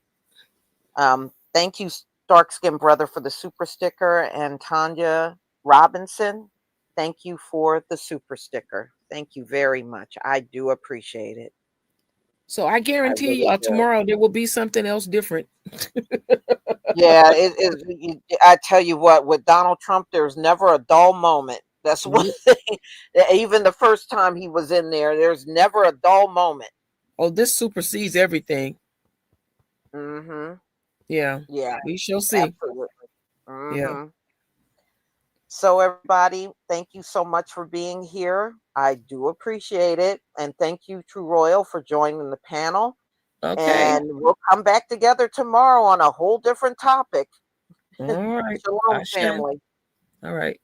[SPEAKER 1] Thank you, Dark Skin Brother, for the super sticker, and Tanya Robinson. Thank you for the super sticker. Thank you very much. I do appreciate it.
[SPEAKER 2] So I
[SPEAKER 1] I
[SPEAKER 2] guarantee
[SPEAKER 1] really
[SPEAKER 2] y'all
[SPEAKER 1] do.
[SPEAKER 2] tomorrow there will be something else different.
[SPEAKER 1] Yeah, it is. I tell you what, with Donald Trump, there's never a dull moment. That's one
[SPEAKER 2] Nope.
[SPEAKER 1] thing. Even the first time he was in there, there's never a dull moment.
[SPEAKER 2] Oh, this supersedes everything.
[SPEAKER 1] Hmm.
[SPEAKER 2] Yeah.
[SPEAKER 1] Yeah,
[SPEAKER 2] We shall see.
[SPEAKER 1] absolutely.
[SPEAKER 2] Yeah.
[SPEAKER 1] Hmm. So, everybody, thank you so much for being here. I do appreciate it. And thank you, True Royal, for joining the panel.
[SPEAKER 2] Okay.
[SPEAKER 1] And we'll come back together tomorrow on a whole different topic.
[SPEAKER 2] All right.
[SPEAKER 1] Shalom,
[SPEAKER 2] Ashe.
[SPEAKER 1] family.
[SPEAKER 2] All right.